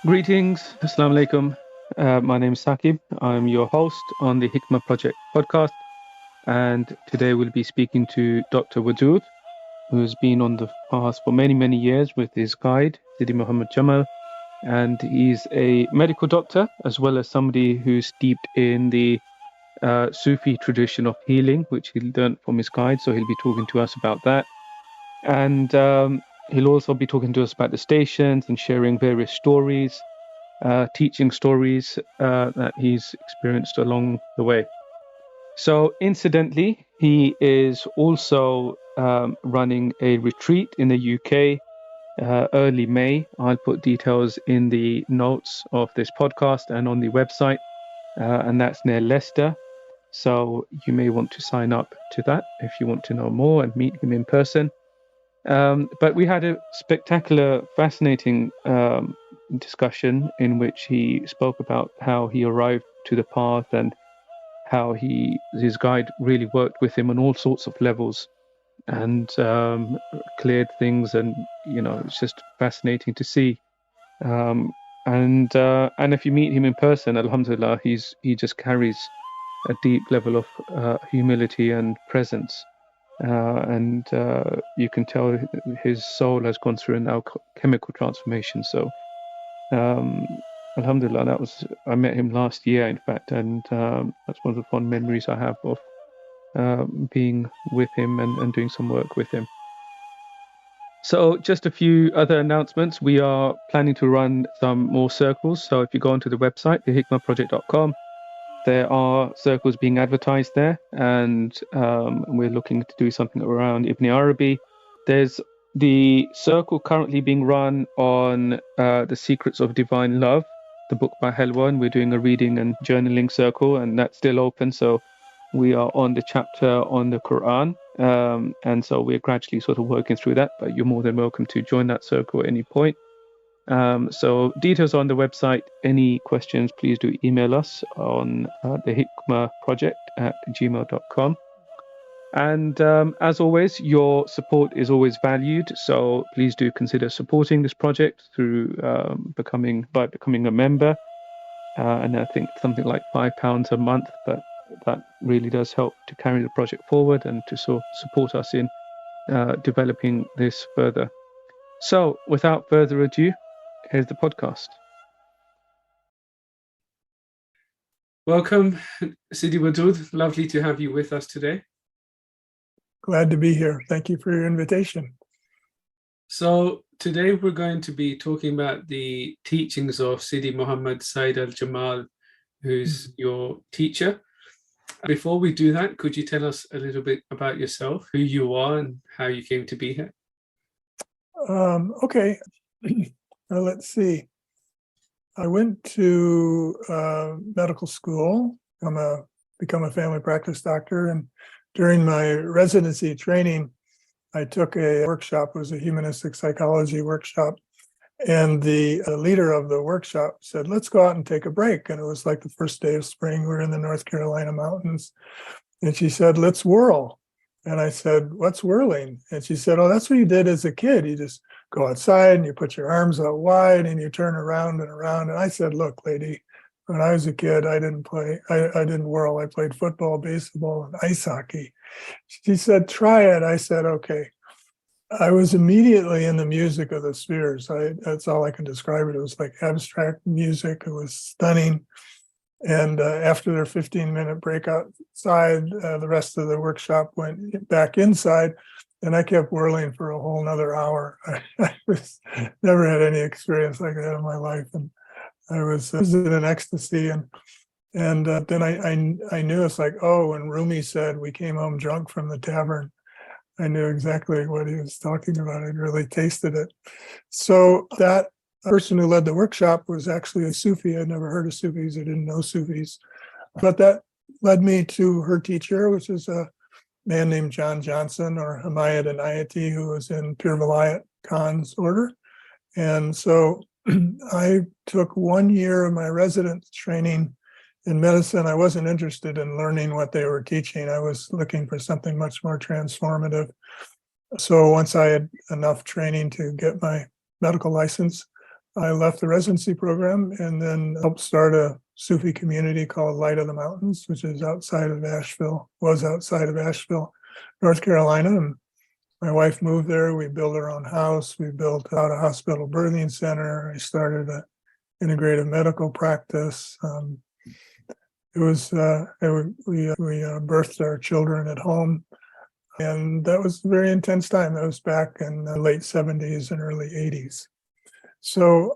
Greetings, Assalamu alaikum. My name is Saqib. I'm your host on the Hikmah Project podcast, and today we'll be speaking to Dr. Wadude, who has been on the path for many, many years with his guide, Sidi Muhammad Jamal, and he's a medical doctor as well as somebody who's steeped in the Sufi tradition of healing, which he learned from his guide. So he'll be talking to us about that, and he'll also be talking to us about the stations and sharing various stories. Teaching stories that he's experienced along the way. So, incidentally, he is also running a retreat in the UK early May. I'll put details in the notes of this podcast and on the website, and that's near Leicester. So, you may want to sign up to that if you want to know more and meet him in person. But we had a spectacular, fascinating discussion in which he spoke about how he arrived to the path and how his guide really worked with him on all sorts of levels and cleared things, and it's just fascinating to see. And if you meet him in person, alhamdulillah, he just carries a deep level of humility and presence. And you can tell his soul has gone through an alchemical transformation. So, alhamdulillah, I met him last year, in fact, and that's one of the fond memories I have of being with him and doing some work with him. So, just a few other announcements. We are planning to run some more circles. So, if you go onto the website, thehikmahproject.com, there are circles being advertised there, and we're looking to do something around Ibn Arabi. There's the circle currently being run on The Secrets of Divine Love, the book by Helwan. We're doing a reading and journaling circle, and that's still open. So we are on the chapter on the Quran, and so we're gradually sort of working through that, but you're more than welcome to join that circle at any point. So details on the website. Any questions, please do email us on the Hikmah Project at gmail.com. And as always, your support is always valued. So please do consider supporting this project through becoming a member. And I think something like £5 a month, but that really does help to carry the project forward and to support us in developing this further. So without further ado, here's the podcast. Welcome, Sidi Wadude. Lovely to have you with us today. Glad to be here. Thank you for your invitation. So today we're going to be talking about the teachings of Sidi Muhammad Said al-Jamal, who's your teacher. Before we do that, could you tell us a little bit about yourself, who you are and how you came to be here? Okay. Let's see. I went to medical school, become a family practice doctor, and during my residency training, I took a workshop. It was a humanistic psychology workshop, and the leader of the workshop said, "Let's go out and take a break." And it was like the first day of spring. We were in the North Carolina mountains, and she said, "Let's whirl." And I said, "What's whirling?" And she said, "Oh, that's what you did as a kid. You just go outside and you put your arms out wide and you turn around and around." And I said, "Look, lady, when I was a kid, I didn't whirl. I played football, baseball, and ice hockey." She said, "Try it." I said, "Okay." I was immediately in the music of the spheres. That's all I can describe it. It was like abstract music. It was stunning. And after their 15-minute break outside, the rest of the workshop went back inside, and I kept whirling for a whole nother hour. I never had any experience like that in my life, and I was in an ecstasy. And then I knew, it's like, oh, when Rumi said we came home drunk from the tavern, I knew exactly what he was talking about. I'd really tasted it. So that person who led the workshop was actually a Sufi. I'd never heard of Sufis. I didn't know Sufis. But that led me to her teacher, which is a man named John Johnson, or Himayat Inayati, who was in Pir Vilayat Khan's order. And so I took 1 year of my residence training in medicine. I wasn't interested in learning what they were teaching. I was looking for something much more transformative. So once I had enough training to get my medical license, I left the residency program and then helped start a Sufi community called Light of the Mountains, which is outside of Asheville, North Carolina. And my wife moved there. We built our own house. We built out a hospital birthing center. I started an integrative medical practice. We birthed our children at home. And that was a very intense time. That was back in the late 70s and early 80s. So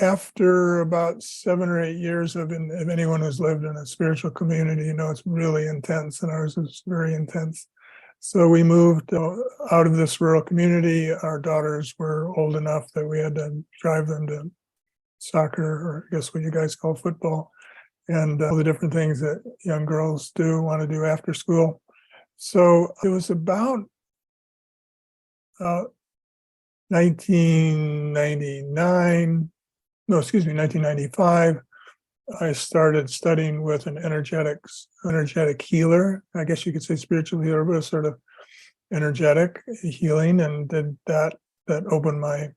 after about 7 or 8 years if anyone who's lived in a spiritual community, you know, it's really intense, and ours was very intense. So we moved out of this rural community. Our daughters were old enough that we had to drive them to soccer, or I guess what you guys call football, and all the different things that young girls want to do after school. So it was about 1995, I started studying with an energetic healer. I guess you could say spiritual healer, but a sort of energetic healing, and that opened my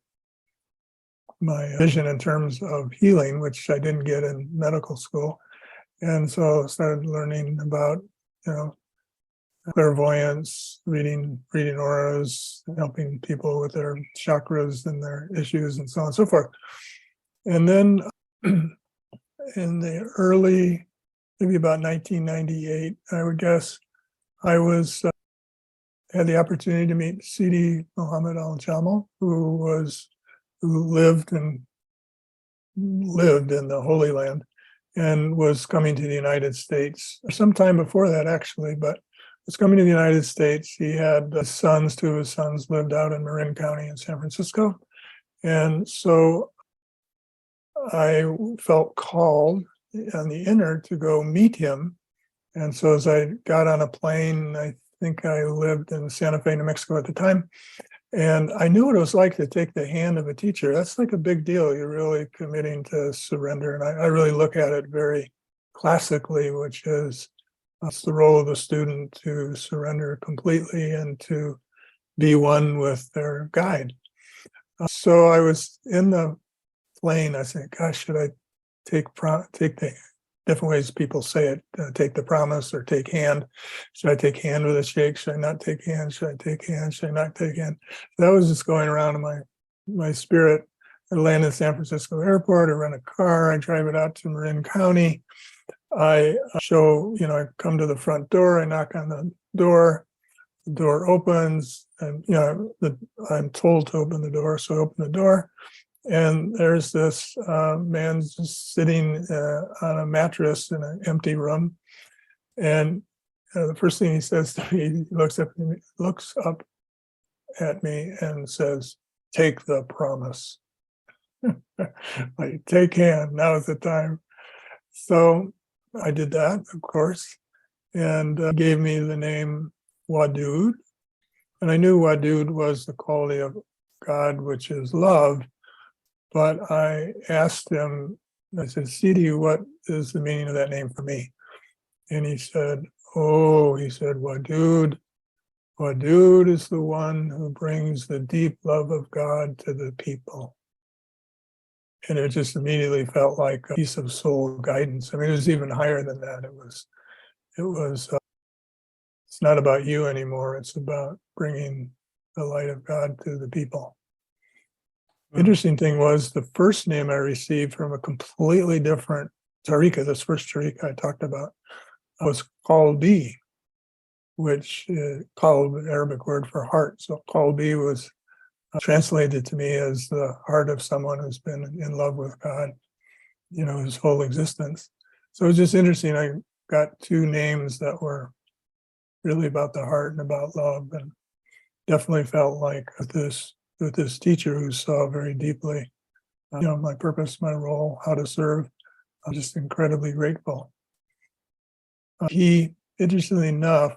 vision in terms of healing, which I didn't get in medical school. And so I started learning about, you know, clairvoyance, reading auras, helping people with their chakras and their issues, and so on and so forth. And then in the early, maybe about 1998, I would guess, I had the opportunity to meet Sidi Muhammad al-Jamal, who lived in the Holy Land and was coming to the United States sometime before that, actually, but was coming to the United States. He had sons. Two of his sons lived out in Marin County in San Francisco. And so I felt called on the inner to go meet him. And so as I got on a plane, I think I lived in Santa Fe, New Mexico at the time, and I knew what it was like to take the hand of a teacher. That's like a big deal. You're really committing to surrender. And I really look at it very classically, which is it's the role of the student to surrender completely and to be one with their guide. So I was in the plane. I said, gosh, should I take the different ways people say it, take the promise or take hand? Should I take hand with a shake? Should I not take hand? Should I take hand? Should I not take hand? That was just going around in my spirit. I land in San Francisco airport. I rent a car. I drive it out to Marin County. I come to the front door. I knock on the door. The door opens, and I'm told to open the door, so I open the door. And there's this man just sitting on a mattress in an empty room. And the first thing he says to me, he looks up at me and says, "Take the promise." Like, take hand, now is the time. So I did that, of course, and gave me the name Wadude. And I knew Wadude was the quality of God, which is love. But I asked him, I said, Sidi, what is the meaning of that name for me? And he said, Wadude. Wadude is the one who brings the deep love of God to the people. And it just immediately felt like a piece of soul guidance. I mean, it was even higher than that. It's not about you anymore. It's about bringing the light of God to the people. Interesting thing was the first name I received from a completely different tariqa, this first tariqa I talked about, was qalbi, which is qalb, an Arabic word for heart. So qalbi was translated to me as the heart of someone who's been in love with God, his whole existence. So it was just interesting. I got two names that were really about the heart and about love, and definitely felt like with this teacher who saw very deeply, my purpose, my role, how to serve. I'm just incredibly grateful. Interestingly enough,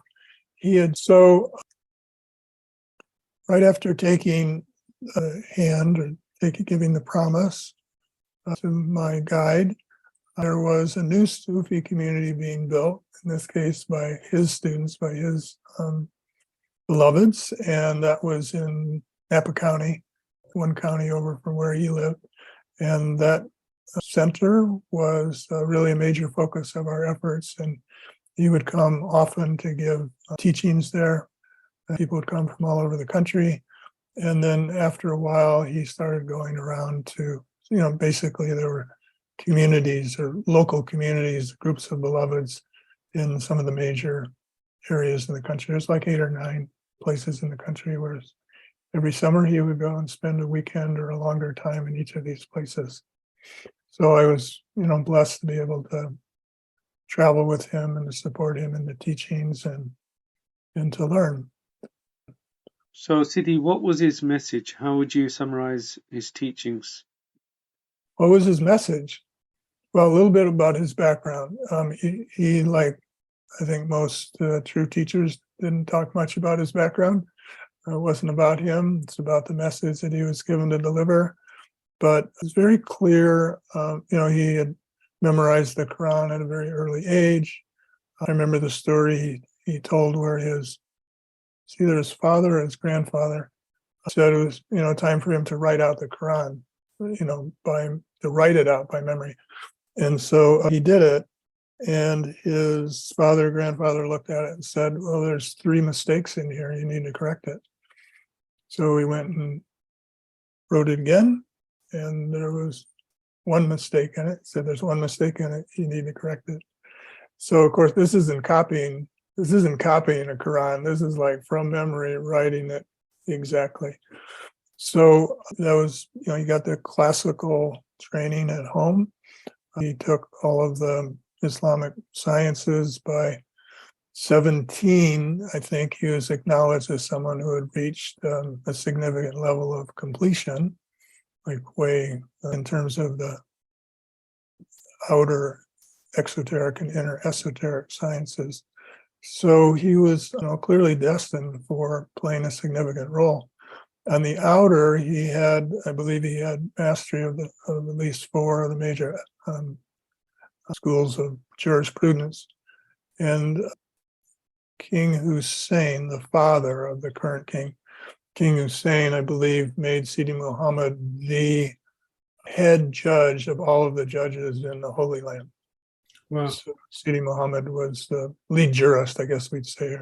right after taking a hand or giving the promise to my guide, there was a new Sufi community being built, in this case by his students, by his beloveds, and that was in Napa County. one county over from where he lived. And that center was really a major focus of our efforts. And he would come often to give teachings there. People would come from all over the country. And then after a while, he started going around to, basically there were communities or local communities, groups of beloveds in some of the major areas in the country. There's like 8 or 9 places in the country where every summer he would go and spend a weekend or a longer time in each of these places. So I was, blessed to be able to travel with him and to support him in the teachings and to learn. So, Siddhi, what was his message? How would you summarize his teachings? What was his message? Well, a little bit about his background. He, like I think most true teachers, didn't talk much about his background. It wasn't about him. It's about the message that he was given to deliver. But it's very clear, he had memorized the Quran at a very early age. I remember the story he told where it's either his father or his grandfather said it was, time for him to write out the Quran, to write it out by memory. And so he did it. And his father, grandfather looked at it and said, well, there's 3 mistakes in here. You need to correct it. So he went and wrote it again. And there was 1 mistake in it. Said there's 1 mistake in it. You need to correct it. So of course, this isn't copying a Quran. This is like from memory, writing it exactly. So that was, he got the classical training at home. He took all of the Islamic sciences. By 17, I think he was acknowledged as someone who had reached a significant level of completion, like way in terms of the outer exoteric and inner esoteric sciences. So he was clearly destined for playing a significant role. On the outer, I believe he had mastery of at least 4 of the major schools of jurisprudence. And King Hussein, the father of the current king, King Hussein, I believe, made Sidi Muhammad the head judge of all of the judges in the Holy Land. Wow. So Sidi Muhammad was the lead jurist, I guess we'd say.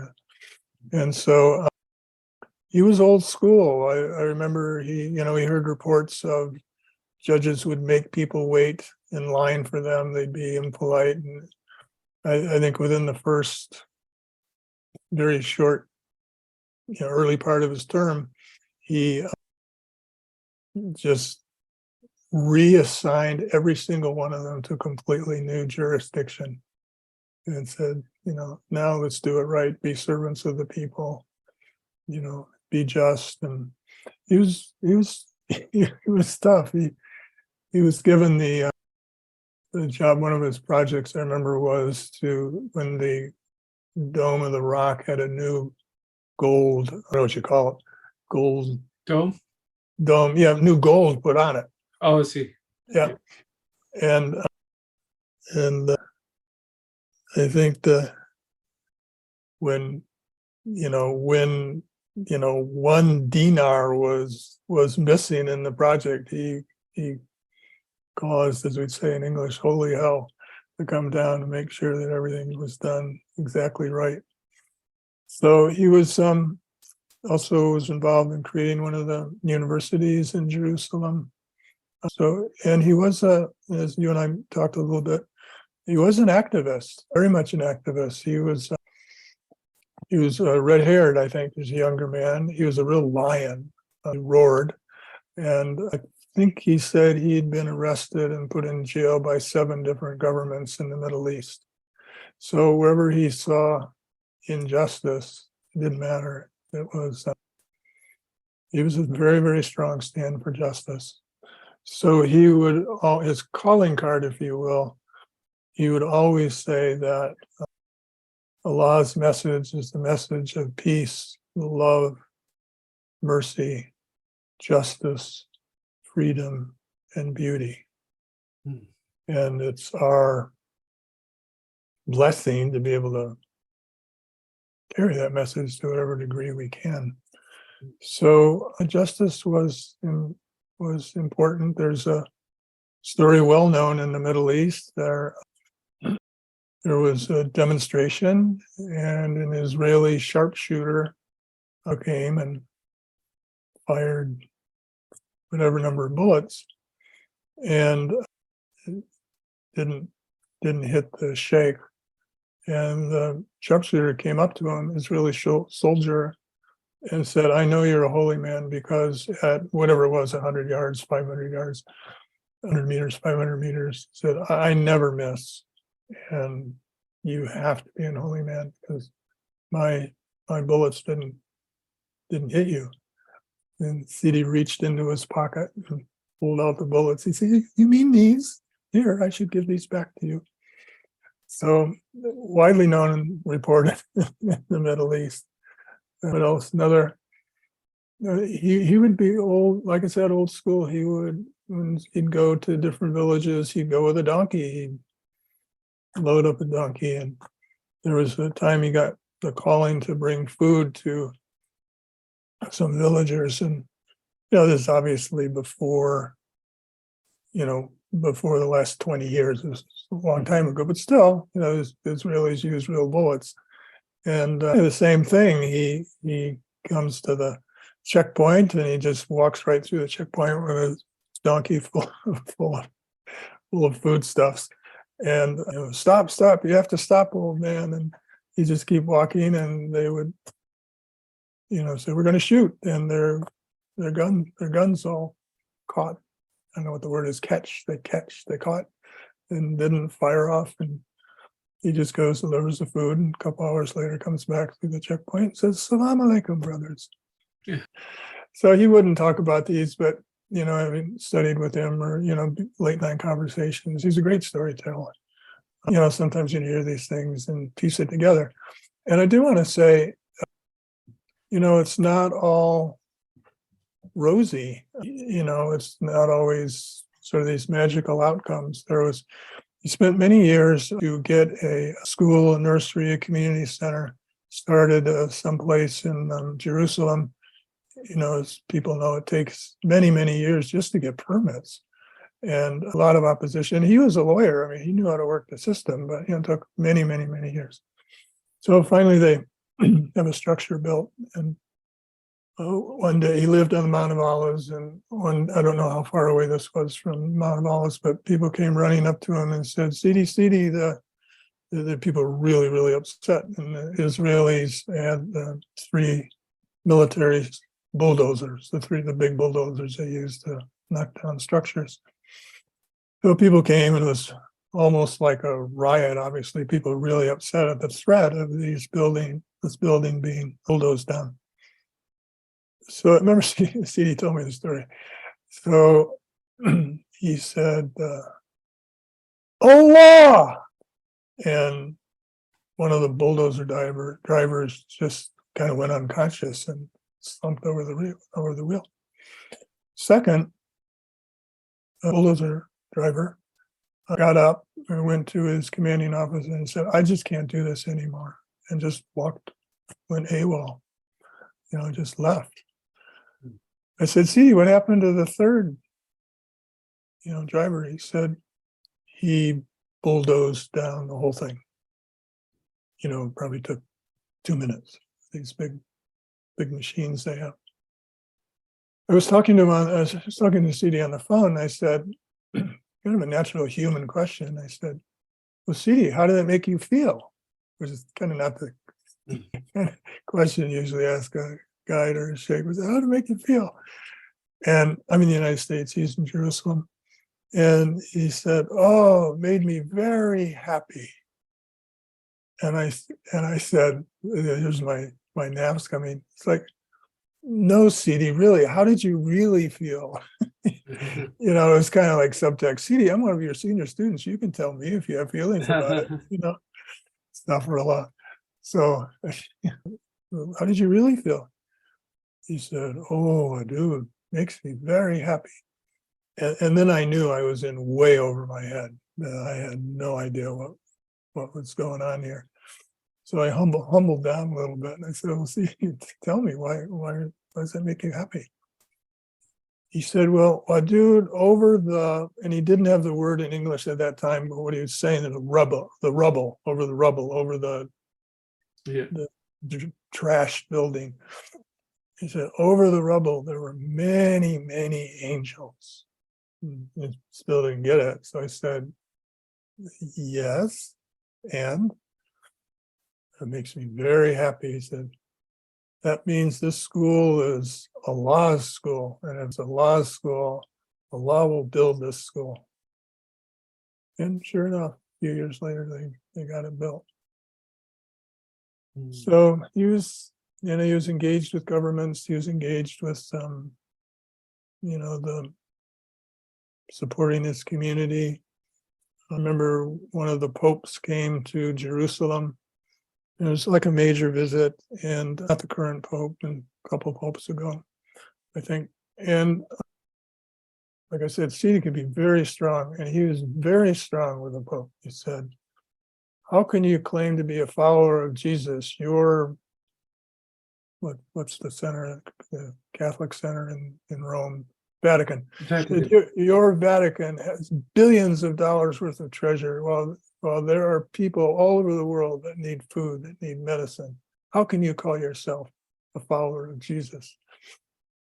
And so he was old school. I remember he heard reports of judges would make people wait in line for them. They'd be impolite. And I think within the first very short, early part of his term, he just reassigned every single one of them to a completely new jurisdiction and said, now let's do it right. Be servants of the people, be just. And he was tough. He was given the job. One of his projects I remember was when the Dome of the Rock had a new gold, I don't know what you call it, gold Dome? Yeah, new gold put on it. Oh, I see. Yeah. And I think when 1 dinar was missing in the project, he caused, as we'd say in English, holy hell to come down and make sure that everything was done exactly right. So he was also was involved in creating one of the universities in Jerusalem. So, and he was as you and I talked a little bit, he was an activist, very much an activist. He was red-haired, I think, as a younger man. He was a real lion. He roared, and I think he said he'd been arrested and put in jail by 7 different governments in the Middle East. So wherever he saw injustice, it didn't matter. He was a very, very strong stand for justice. So his calling card, if you will, he would always say that Allah's message is the message of peace, love, mercy, justice, freedom, and beauty. And it's our blessing to be able to carry that message to whatever degree we can. So justice was important. There's a story well known in the Middle East. There was a demonstration, and an Israeli sharpshooter came and fired whatever number of bullets, and didn't hit the sheikh. And the sharpshooter came up to him, Israeli soldier, and said, "I know you're a holy man because at whatever it was, 100 yards, 500 yards, 100 meters, 500 meters, said, I never miss. And you have to be a holy man because my bullets didn't hit you." And Sidi reached into his pocket and pulled out the bullets. He said, "You mean these? Here, I should give these back to you." So widely known and reported in the Middle East. What else? Another, he would be old, like I said, old school. When he'd go to different villages, he'd go with a donkey. He'd load up a donkey. And there was a time he got the calling to bring food to some villagers. And, this is obviously before the last 20 years. It was a long time ago, but still, Israelis use real bullets. And the same thing, he comes to the checkpoint and he just walks right through the checkpoint with a donkey full of foodstuffs. And stop, you have to stop, old man. And he just keep walking, and they would, say, "We're going to shoot." And their guns all caught. I don't know what the word is, catch. They caught and didn't fire off. And he just goes, delivers the food, and a couple hours later comes back through the checkpoint and says, "Salam alaikum, brothers." Yeah. So he wouldn't talk about these, but, having studied with him or, late night conversations, he's a great storyteller. Sometimes you hear these things and piece it together. And I do want to say, it's not all rosy. It's not always sort of these magical outcomes. He spent many years to get a school, a nursery, a community center started someplace in Jerusalem. As people know, it takes many, many years just to get permits, and a lot of opposition. He was a lawyer. I mean, he knew how to work the system, but it took many, many, many years. So finally they have a structure built. And one day he lived on the Mount of Olives, and I don't know how far away this was from Mount of Olives, but people came running up to him and said, "Sidi, the people were really, really upset." And the Israelis had 3 military bulldozers, the big bulldozers they used to knock down structures. So people came, and it was almost like a riot. Obviously, people were really upset at the threat of this building being bulldozed down. So I remember Sidi told me the story. So he said, "Allah!" And one of the bulldozer drivers just kind of went unconscious and slumped over the wheel. Second, a bulldozer driver got up and went to his commanding officer and said, "I just can't do this anymore," and just went AWOL, just left. I said, "See, what happened to the third, driver?" He said, "He bulldozed down the whole thing. Probably took 2 minutes. These big machines they have." I was talking to Sidi on the phone. And I said, kind of a natural human question. I said, "Well, Sidi, how did that make you feel?" Which is kind of not the kind of question you usually ask a guide or a sheikh. Was, "How did it make you feel?" And I'm in the United States. He's in Jerusalem. And he said, "Oh, it made me very happy." And I said, here's my naps coming. It's like, "No, Sidi, really, how did you really feel?" It's kind of like subtext. "Sidi, I'm one of your senior students. You can tell me if you have feelings about it." It's not for a lot. So, "How did you really feel?" He said, "Oh, Wadude, makes me very happy." And then I knew I was in way over my head. I had no idea what was going on here. So I humbled down a little bit, and I said, "Well, see, tell me why Why does that make you happy? He said, well, Wadude, and he didn't have the word in English at that time, but what he was saying is the rubble, over the trash building. He said, over the rubble, there were many, many angels. He still didn't get it. So I said, yes, and it makes me very happy. He said, that means this school is Allah's school, and if it's Allah's school, Allah will build this school. And sure enough, a few years later, they got it built. So he was engaged with governments. He was engaged with, the supporting his community. I remember one of the popes came to Jerusalem. It was like a major visit, and not the current pope, and a couple popes ago, I think. And like I said, Sidi could be very strong, and he was very strong with the pope. He said, how can you claim to be a follower of Jesus? You're, what's the center, the Catholic center in Rome, Vatican. Your Vatican has billions of dollars worth of treasure, while there are people all over the world that need food, that need medicine. How can you call yourself a follower of Jesus?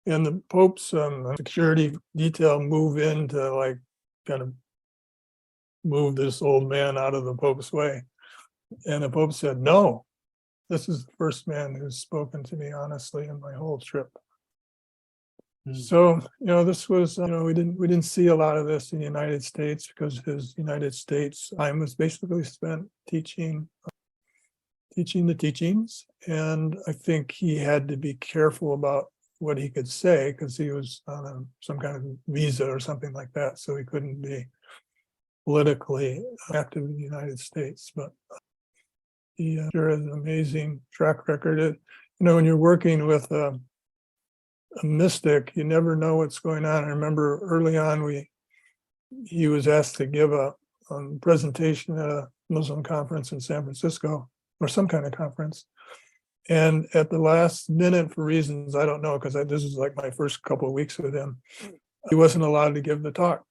And the Pope's security detail move in to kind of move this old man out of the Pope's way. And the Pope said, no, this is the first man who's spoken to me honestly in my whole trip. So, this was, we didn't see a lot of this in the United States, because his United States time was basically spent teaching the teachings. And I think he had to be careful about what he could say, because he was on some kind of visa or something like that. So he couldn't be politically active in the United States. But he sure has an amazing track record. When you're working with a mystic, you never know what's going on. I remember early on, he was asked to give a presentation at a Muslim conference in San Francisco, or some kind of conference. And at the last minute, for reasons I don't know, because this was like my first couple of weeks with him, he wasn't allowed to give the talk.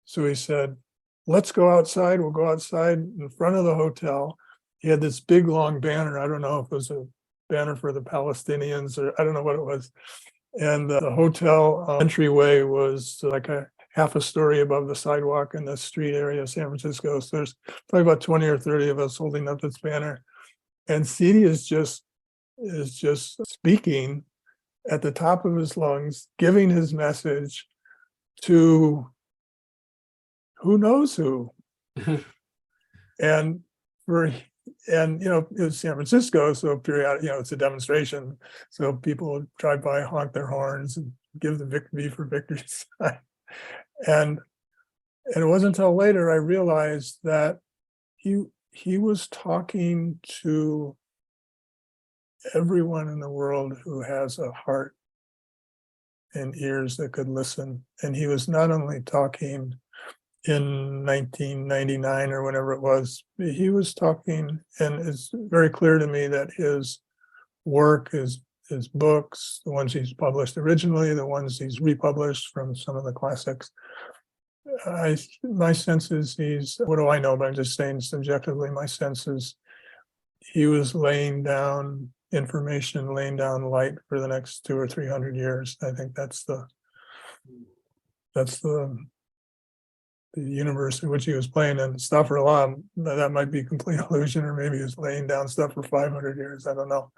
So he said, let's go outside. We'll go outside in front of the hotel. He had this big, long banner. I don't know if it was a banner for the Palestinians, or I don't know what it was. And the hotel entryway was like a half a story above the sidewalk in the street area of San Francisco. So there's probably about 20 or 30 of us holding up this banner. And Sidi is just speaking at the top of his lungs, giving his message to who knows who. And it was San Francisco, so periodic, it's a demonstration. So people would drive by, honk their horns, and give the V for victory sign. And it wasn't until later I realized that he was talking to everyone in the world who has a heart and ears that could listen. And he was not only talking in 1999 or whenever it was, he was talking, and it's very clear to me that his work, his books, the ones he's published originally, the ones he's republished from some of the classics, my sense is what do I know, but I'm just saying subjectively, my sense is he was laying down information, laying down light for the next 200 or 300 years. I think that's the universe in which he was playing, and stuff for a lot. That might be complete illusion, or maybe he was laying down stuff for 500 years. I don't know,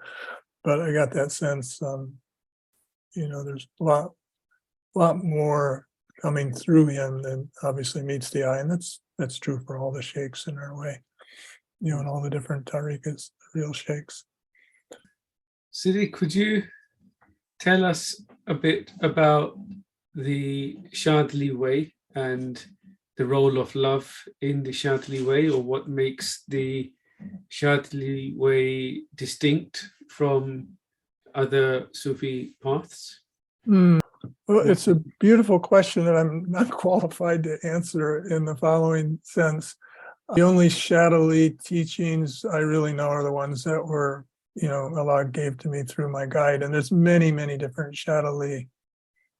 but I got that sense. There's a lot more coming through him than obviously meets the eye, and that's true for all the sheikhs in our way. And all the different tariqas, real sheikhs. Sidi, could you tell us a bit about the Shadli way and the role of love in the Shadli way, or what makes the Shadli way distinct from other Sufi paths? Well, it's a beautiful question that I'm not qualified to answer in the following sense. The only Shadli teachings I really know are the ones that were Allah gave to me through my guide. And there's many, many different Shadali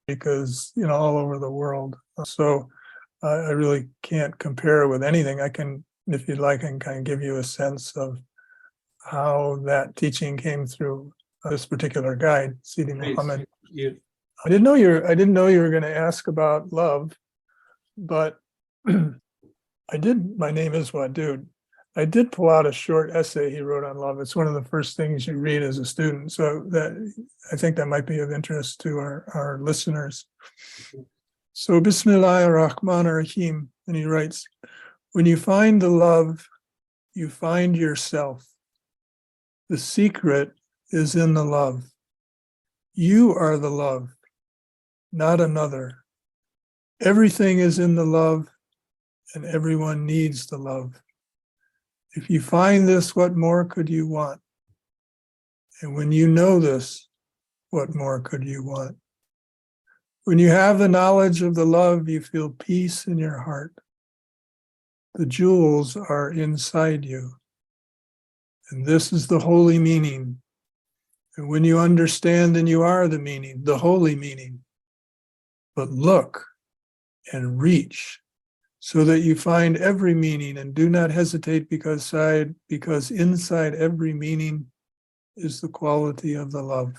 because, all over the world. So I really can't compare it with anything. I can, if you'd like, I can kind of give you a sense of how that teaching came through this particular guide, Sidi Muhammad. Yeah. I didn't know you were going to ask about love, but I did. My name is Wadude. I did pull out a short essay he wrote on love. It's one of the first things you read as a student. So that I think that might be of interest to our listeners. So Bismillahir Rahmanir Rahim. And he writes, when you find the love, you find yourself. The secret is in the love. You are the love, not another. Everything is in the love, and everyone needs the love. If you find this, what more could you want? And when you know this, what more could you want? When you have the knowledge of the love, you feel peace in your heart. The jewels are inside you. And this is the holy meaning. And when you understand, then you are the meaning, the holy meaning. But look and reach so that you find every meaning and do not hesitate because inside every meaning is the quality of the love.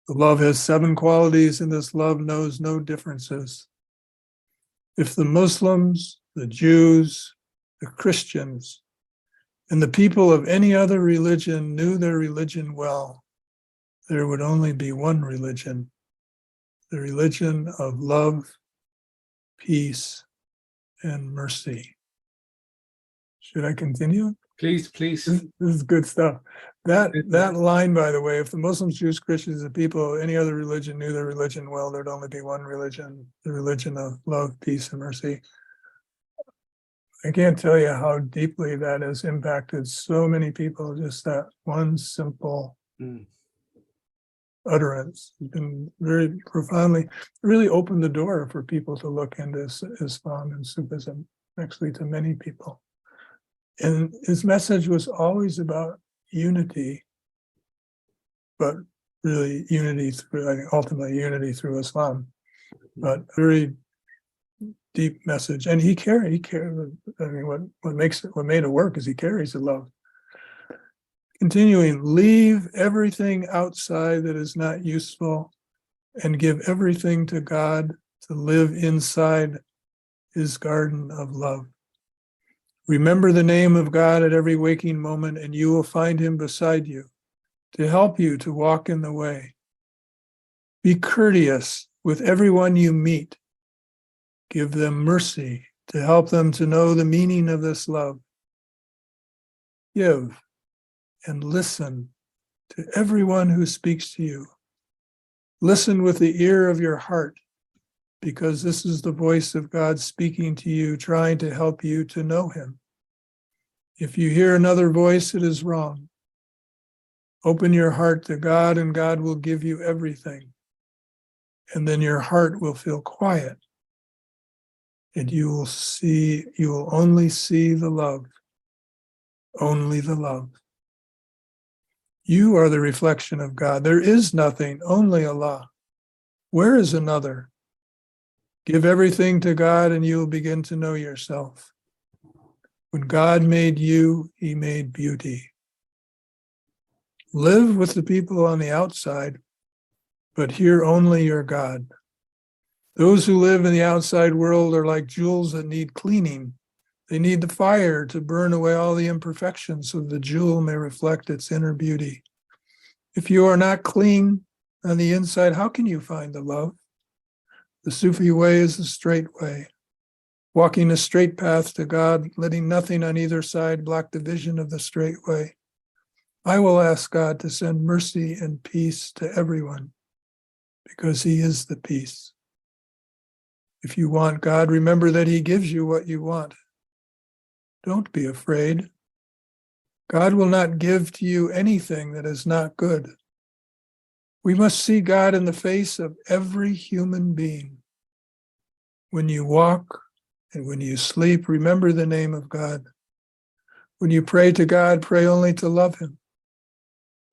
The love has 7 qualities, and this love knows no differences. If the Muslims, the Jews, the Christians, and the people of any other religion knew their religion well, there would only be one religion, the religion of love, peace, and mercy. Should I continue? Please. This is good stuff. That line, by the way, if the Muslims, Jews, Christians, and people of any other religion knew their religion well, there'd only be one religion, the religion of love, peace, and mercy. I can't tell you how deeply that has impacted so many people, just that one simple utterance. It's been very profoundly, really opened the door for people to look into Islam and Sufism, actually to many people. And his message was always about unity, but really unity through, I think ultimately unity through Islam, but very deep message. And he carried, I mean, what made it work is he carries the love. Continuing, leave everything outside that is not useful and give everything to God to live inside his garden of love. Remember the name of God at every waking moment, and you will find him beside you to help you to walk in the way. Be courteous with everyone you meet. Give them mercy to help them to know the meaning of this love. Give and listen to everyone who speaks to you. Listen with the ear of your heart, because this is the voice of God speaking to you, trying to help you to know him. If you hear another voice, it is wrong. Open your heart to God, and God will give you everything. And then your heart will feel quiet, and you will only see the love, only the love. You are the reflection of God. There is nothing, only Allah. Where is another? Give everything to God, and you will begin to know yourself. When God made you, he made beauty. Live with the people on the outside, but hear only your God. Those who live in the outside world are like jewels that need cleaning. They need the fire to burn away all the imperfections so the jewel may reflect its inner beauty. If you are not clean on the inside, how can you find the love? The Sufi way is the straight way. Walking a straight path to God, letting nothing on either side block the vision of the straight way. I will ask God to send mercy and peace to everyone, because he is the peace. If you want God, remember that he gives you what you want. Don't be afraid. God will not give to you anything that is not good. We must see God in the face of every human being. When you walk and when you sleep, remember the name of God. When you pray to God, pray only to love him.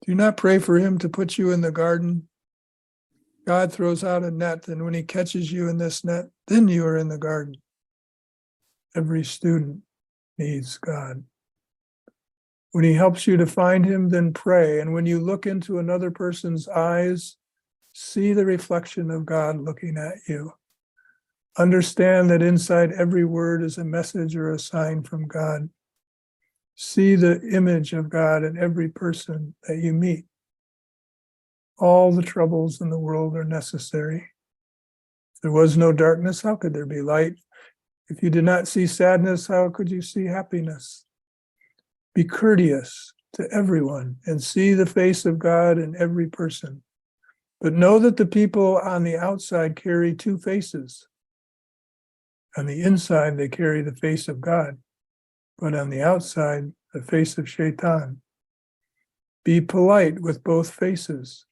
Do not pray for him to put you in the garden. God throws out a net, and when he catches you in this net, then you are in the garden. Every student needs God. When he helps you to find him, then pray. And when you look into another person's eyes, see the reflection of God looking at you. Understand that inside every word is a message or a sign from God. See the image of God in every person that you meet. All the troubles in the world are necessary. If there was no darkness, how could there be light? If you did not see sadness, how could you see happiness? Be courteous to everyone and see the face of God in every person. But know that the people on the outside carry two faces. On the inside, they carry the face of God, but on the outside, the face of Shaitan. Be polite with both faces.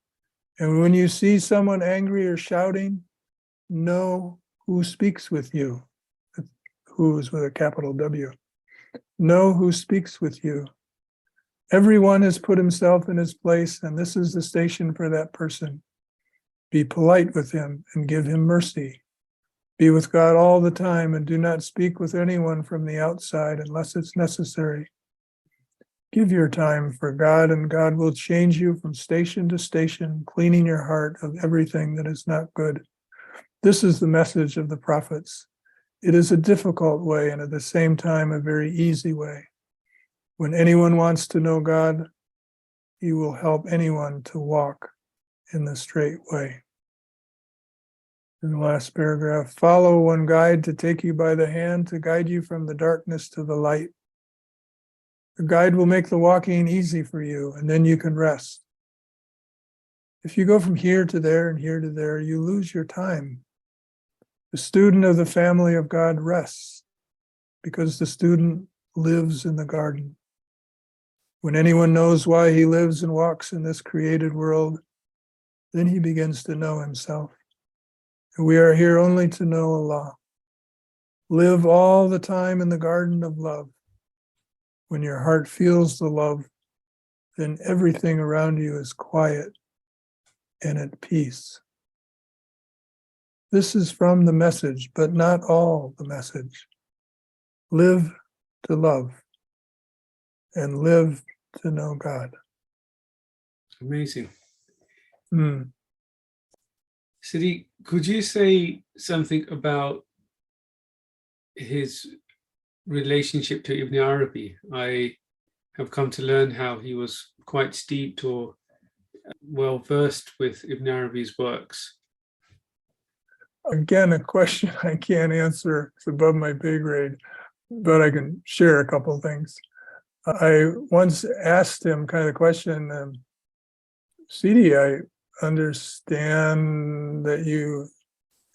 And when you see someone angry or shouting, know who speaks with you. Who is with a capital W. Know who speaks with you. Everyone has put himself in his place, and this is the station for that person. Be polite with him and give him mercy. Be with God all the time and do not speak with anyone from the outside unless it's necessary. Give your time for God, and God will change you from station to station, cleaning your heart of everything that is not good. This is the message of the prophets. It is a difficult way and at the same time a very easy way. When anyone wants to know God, he will help anyone to walk in the straight way. In the last paragraph, follow one guide to take you by the hand to guide you from the darkness to the light. The guide will make the walking easy for you, and then you can rest. If you go from here to there and here to there, you lose your time. The student of the family of God rests because the student lives in the garden. When anyone knows why he lives and walks in this created world, then he begins to know himself. And we are here only to know Allah. Live all the time in the garden of love. When your heart feels the love, then everything around you is quiet and at peace. This is from the message, but not all the message. Live to love and live to know God. Amazing. Mm. Siddhi, could you say something about his relationship to Ibn Arabi? I have come to learn how he was quite steeped or well versed with Ibn Arabi's works. Again, a question I can't answer. It's above my pay grade, but I can share a couple things. I once asked him kind of question, Sidi, I understand that you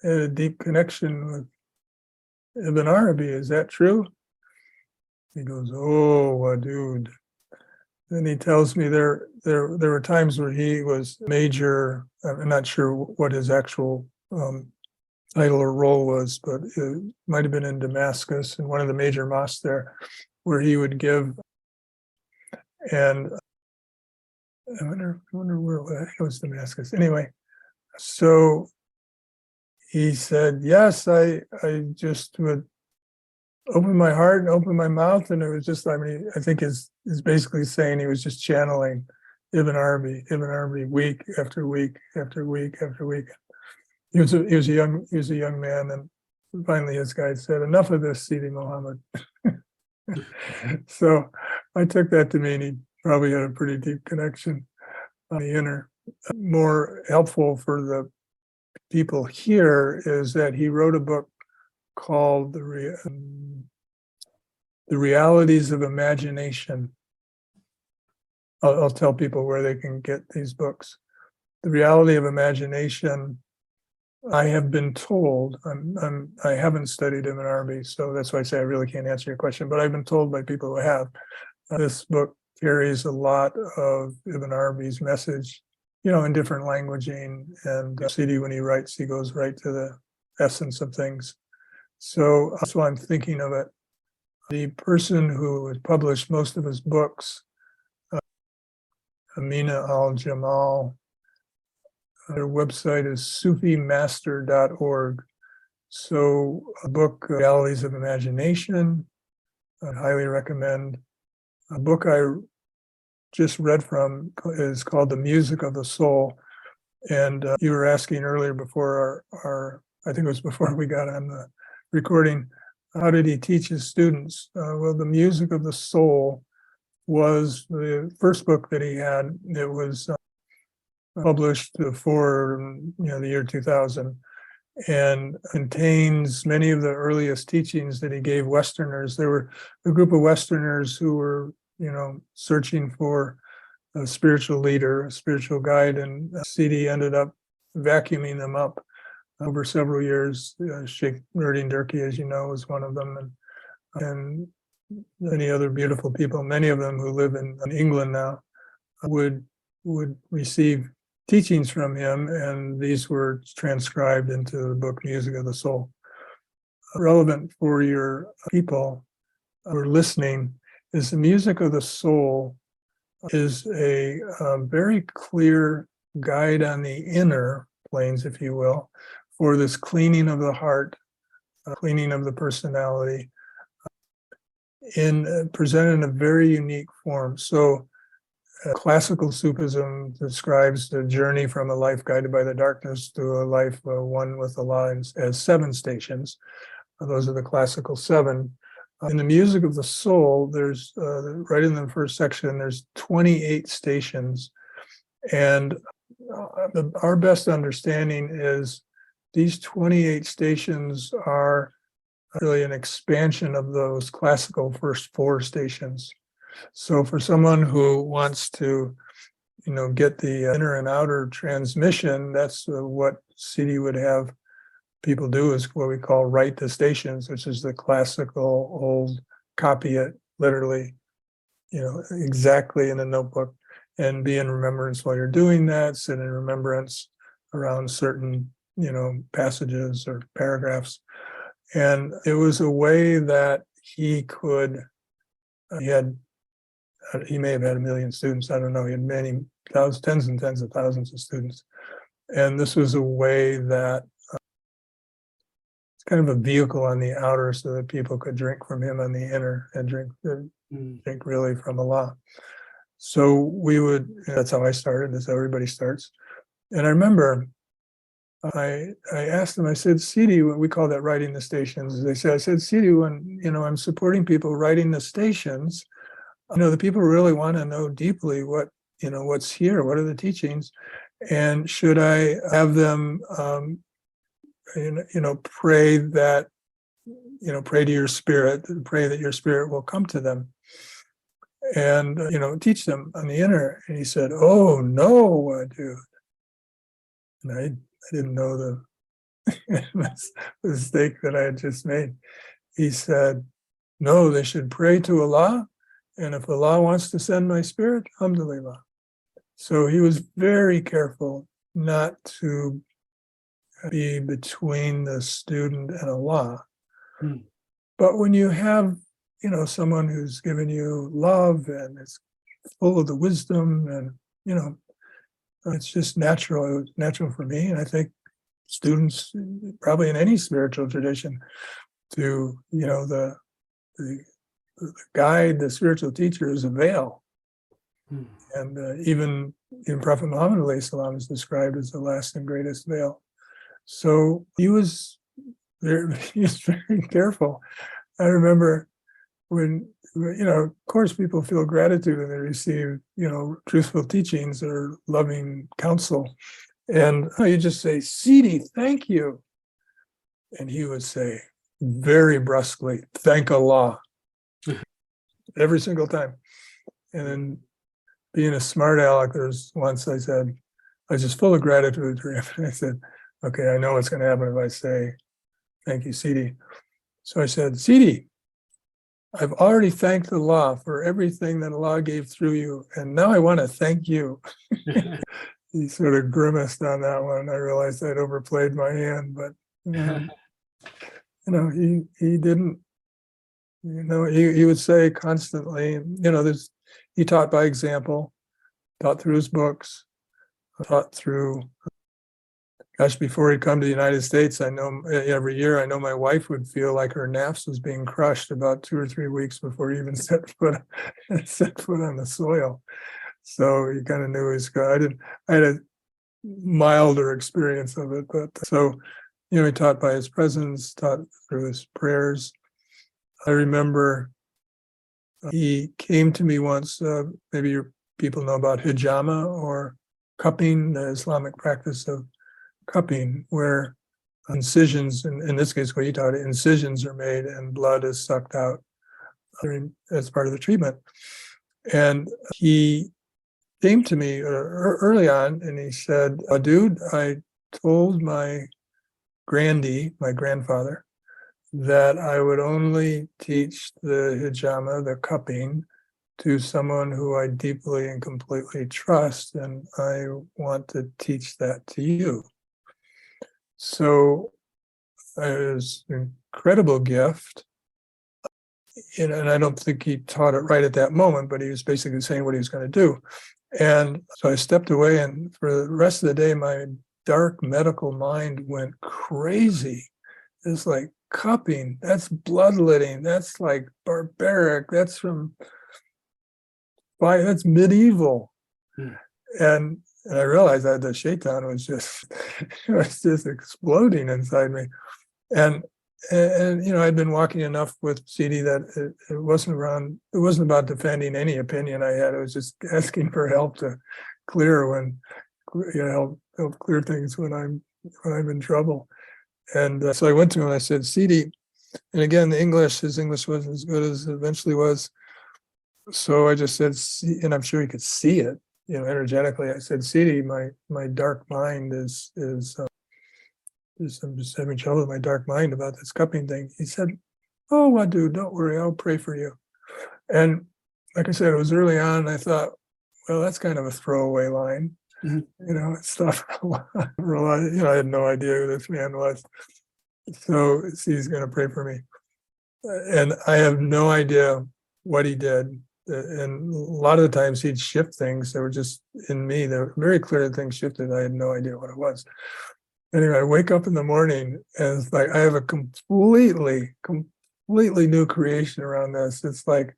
had a deep connection with Ibn Arabi. Is that true? He goes, oh, Wadude. Then he tells me there were times where he was major. I'm not sure what his actual title or role was, but it might have been in Damascus, in one of the major mosques there, where he would give. And I wonder where, I think it was Damascus. Anyway, so he said, yes, I just would open my heart and open my mouth, and it was just, I mean, I think is basically saying he was just channeling Ibn Arabi week after week after week after week. He was a young man, and finally his guide said, enough of this, Sidi Muhammad. So I took that to mean he probably had a pretty deep connection on the inner. More helpful for the people here is that he wrote a book called The Realities of Imagination. I'll tell people where they can get these books. The Reality of Imagination, I have been told, I haven't studied Ibn Arabi, so that's why I say I really can't answer your question, but I've been told by people who have. This book carries a lot of Ibn Arabi's message, in different languaging, and Sidi, when he writes, he goes right to the essence of things. So that's why I'm thinking of it. The person who had published most of his books, Amina Al-Jamal. Their website is sufimaster.org. So a book, Realities of Imagination, I highly recommend. A book I just read from is called The Music of the Soul. And you were asking earlier before our I think it was before we got on the recording, how did he teach his students? Well, The Music of the Soul was the first book that he had. It was published before the year 2000, and contains many of the earliest teachings that he gave Westerners. There were a group of Westerners who were searching for a spiritual leader, a spiritual guide, and CD ended up vacuuming them up over several years. Sheikh Nuruddin Durkee, as you know, was one of them, and many other beautiful people, many of them who live in England now, would receive teachings from him, and these were transcribed into the book Music of the Soul. Relevant for your people who are listening is The Music of the Soul is a very clear guide on the inner planes, if you will, for this cleaning of the heart, cleaning of the personality, presented in a very unique form. So classical Sufism describes the journey from a life guided by the darkness to a life one with Allah as 7 stations. Those are the classical 7. In The Music of the Soul, there's right in the first section, there's 28 stations. And our best understanding is these 28 stations are really an expansion of those classical first 4 stations. So for someone who wants to, get the inner and outer transmission, that's what CD would have people do, is what we call write the stations, which is the classical old copy it literally, exactly in a notebook, and be in remembrance while you're doing that, sit in remembrance around certain, passages or paragraphs. And it was a way that he may have had 1 million students. I don't know. He had many thousands, tens and tens of thousands of students. And this was a way that it's kind of a vehicle on the outer so that people could drink from him on the inner and drink really from Allah. So that's how I started. That's how everybody starts. And I remember I asked them, I said, CD, we call that writing the stations. I said, CD, when, I'm supporting people writing the stations, the people really want to know deeply what's here, what are the teachings, and should I have them, pray that, pray to your spirit, pray that your spirit will come to them, and teach them on the inner. And he said, "Oh no, Wadude," and I didn't know the mistake that I had just made. He said, "No, they should pray to Allah. And if Allah wants to send my spirit, alhamdulillah." So he was very careful not to be between the student and Allah. But when you have, someone who's given you love and is full of the wisdom, and, it's just natural. It was natural for me. And I think students, probably in any spiritual tradition, to, the guide, the spiritual teacher, is a veil. And even Prophet Muhammad ﷺ is described as the last and greatest veil. So he was very careful. I remember when, of course, people feel gratitude when they receive, truthful teachings or loving counsel. And you just say, "CD, thank you." And he would say very brusquely, "Thank Allah." Every single time. And then, being a smart aleck, there's once I said, I was just full of gratitude for him. And I said, "Okay, I know what's going to happen if I say, 'Thank you, CD.'" So I said, "CD, I've already thanked Allah for everything that Allah gave through you, and now I want to thank you." He sort of grimaced on that one. I realized I'd overplayed my hand, but he didn't. He would say constantly, he taught by example. taught through his books, taught through, gosh, before he'd come to the United States, I know every year, I know my wife would feel like her naps was being crushed about 2 or 3 weeks before he even set foot on the soil. So he kind of knew his God. I had a milder experience of it, but so, he taught by his presence, taught through his prayers. I remember he came to me once, maybe people know about hijama or cupping, the Islamic practice of cupping, where incisions, in this case, what he taught, incisions are made and blood is sucked out as part of the treatment. And he came to me early on and he said, Wadude, I told my grandfather, that I would only teach the hijama, the cupping, to someone who I deeply and completely trust, and I want to teach that to you. So it was an incredible gift. And I don't think he taught it right at that moment, but he was basically saying what he was going to do. And so I stepped away, and for the rest of the day, my dark medical mind went crazy. It's like, cupping, that's bloodletting, that's like barbaric, that's medieval. And I realized that the shaitan was just exploding inside me. And I'd been walking enough with CD that it wasn't about defending any opinion I had. It was just asking for help to clear help clear things when I'm in trouble. And so I went to him and I said, CD, and again, his English wasn't as good as it eventually was. So I just said, and I'm sure he could see it, energetically. I said, CD, my dark mind is I'm just having trouble with my dark mind about this cupping thing. He said, oh, Wadude, don't worry, I'll pray for you. And like I said, it was early on, and I thought, well, that's kind of a throwaway line. It's stuff. I had no idea who this man was. So he's going to pray for me. And I have no idea what he did. And a lot of the times he'd shift things that were just in me. They were very clear that things shifted. I had no idea what it was. Anyway, I wake up in the morning and it's like I have a completely new creation around this. It's like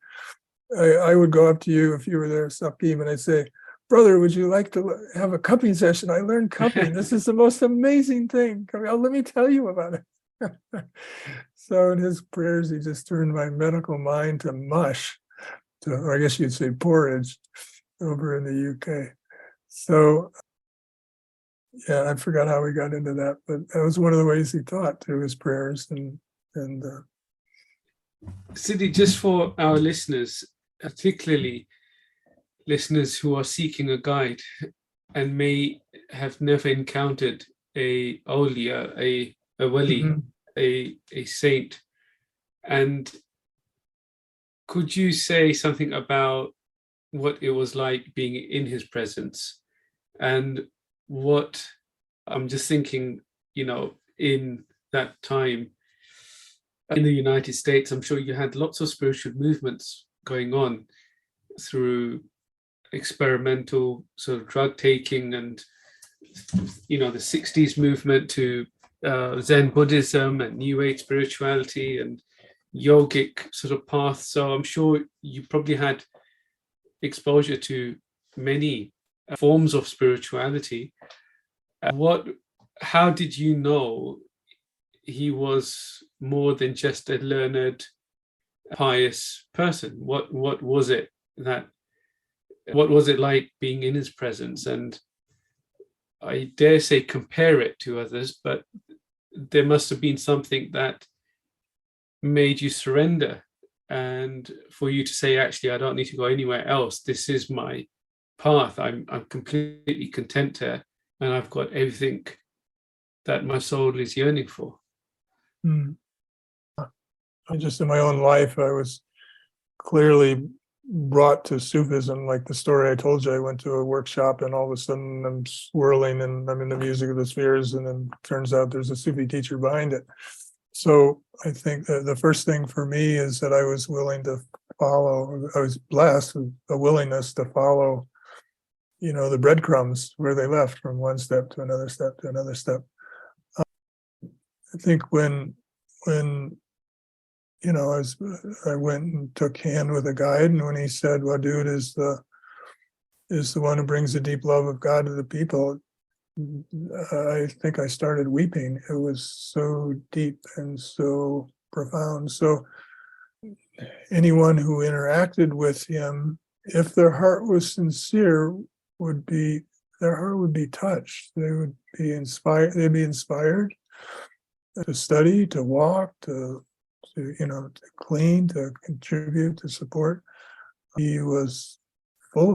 I would go up to you if you were there, Sakim, and I'd say, brother, would you like to have a cupping session? I learned cupping. This is the most amazing thing. Let me tell you about it. So in his prayers, he just turned my medical mind to mush, or I guess you'd say porridge, over in the UK. So yeah, I forgot how we got into that, but that was one of the ways he taught, through his prayers. And Siddhi, just for our listeners, particularly listeners who are seeking a guide and may have never encountered a awliya, a wali, a saint, and could you say something about what it was like being in his presence? And what, I'm just thinking, in that time in the United States, I'm sure you had lots of spiritual movements going on through experimental sort of drug taking and, the 60s movement to Zen Buddhism and New Age spirituality and yogic sort of paths. So I'm sure you probably had exposure to many forms of spirituality. How did you know he was more than just a learned, pious person? What was it like being in his presence? And I dare say compare it to others, but there must have been something that made you surrender, and for you to say, actually, I don't need to go anywhere else. This is my path. I'm completely content here, and I've got everything that my soul is yearning for. Just in my own life, I was clearly brought to Sufism. Like the story I told you, I went to a workshop and all of a sudden I'm swirling and I'm in the music of the spheres, and then turns out there's a Sufi teacher behind it. So I think the first thing for me is that I was willing to follow. I was blessed with a willingness to follow the breadcrumbs where they left from one step to another step to another step. I think when as I went and took hand with a guide, and when he said, "Wadude is the one who brings the deep love of God to the people," I think I started weeping. It was so deep and so profound. So anyone who interacted with him, if their heart was sincere, their heart would be touched. They would be inspired. They'd be inspired to study, to walk, to clean, to contribute, to support. He was full.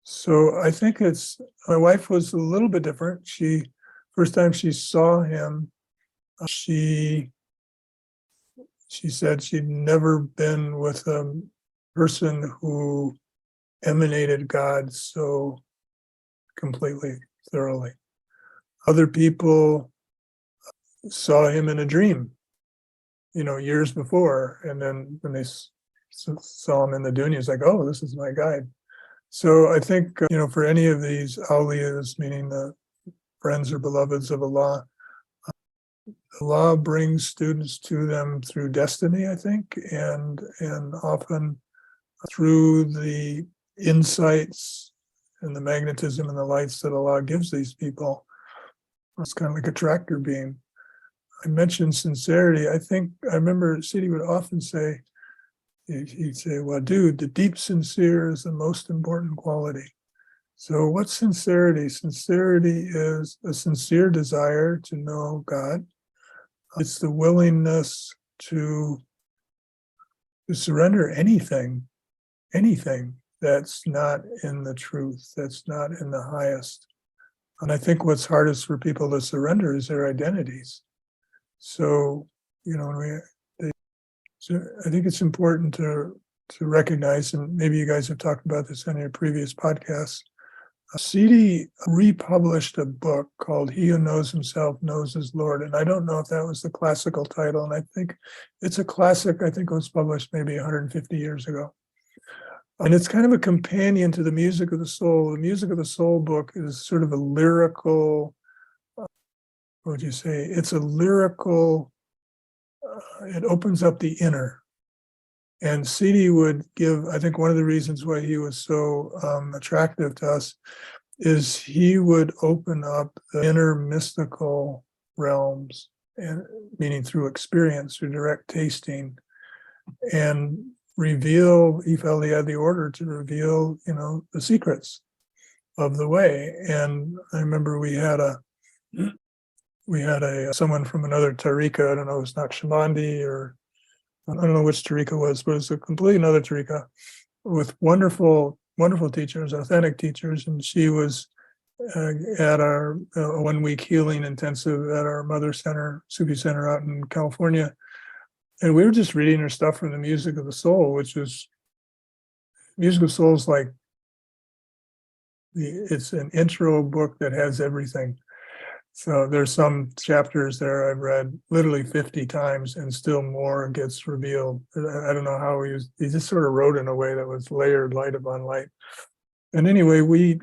So I think my wife was a little bit different. First time she saw him, she said she'd never been with a person who emanated God so completely, thoroughly. Other people saw him in a dream, years before, and then when they saw him in the dunya, it's like, oh, this is my guide. So I think, for any of these awliyas, meaning the friends or beloveds of Allah, Allah brings students to them through destiny, I think, and often through the insights and the magnetism and the lights that Allah gives these people. It's kind of like a tractor beam. I mentioned sincerity. I remember Sidi would often say, he'd say, "Wadude, the deep sincere is the most important quality." So what's sincerity? Sincerity is a sincere desire to know God. It's the willingness to surrender anything that's not in the truth, that's not in the highest. And I think what's hardest for people to surrender is their identities. So, so I think it's important to recognize, and maybe you guys have talked about this in your previous podcasts. Sidi republished a book called "He Who Knows Himself Knows His Lord," and I don't know if that was the classical title, and I think it's a classic. I think it was published maybe 150 years ago. And it's kind of a companion to the Music of the Soul. The Music of the Soul book is sort of a lyrical, what would you say? It's a lyrical, it opens up the inner. And Sidi would give, I think one of the reasons why he was so attractive to us is he would open up the inner mystical realms, and meaning through experience, through direct tasting, and he felt he had the order to reveal, the secrets of the way. And I remember we had someone from another tariqa, I don't know, it was Naqshbandi, or I don't know which tariqa it was, but it was a completely another tariqa with wonderful, wonderful teachers, authentic teachers. And she was at our 1 week healing intensive at our mother center, Sufi center out in California. And we were just reading her stuff from the Music of the Soul, which is, Music of the Soul is like, it's an intro book that has everything. So there's some chapters there I've read literally 50 times, and still more gets revealed. I don't know how he just sort of wrote in a way that was layered light upon light. And anyway, we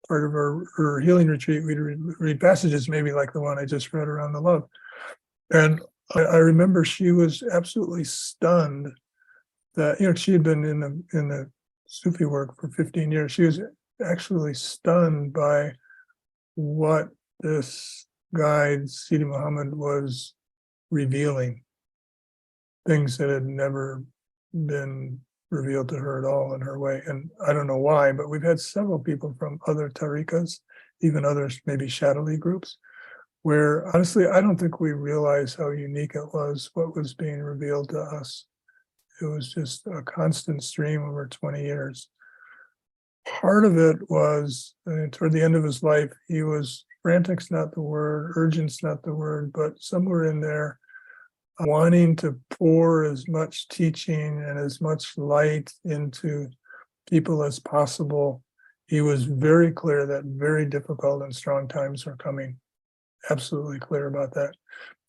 part of our healing retreat, we'd read passages maybe like the one I just read around the love. And I remember she was absolutely stunned that, she had been in the Sufi work for 15 years. She was actually stunned by what this guide, Sidi Muhammad, was revealing, things that had never been revealed to her at all in her way. And I don't know why, but we've had several people from other tariqas, even others, maybe Shadali groups, where honestly, I don't think we realized how unique it was, what was being revealed to us. It was just a constant stream over 20 years. Part of it was, toward the end of his life, he was, frantic's not the word, urgent's not the word, but somewhere in there, wanting to pour as much teaching and as much light into people as possible. He was very clear that very difficult and strong times were coming. Absolutely clear about that.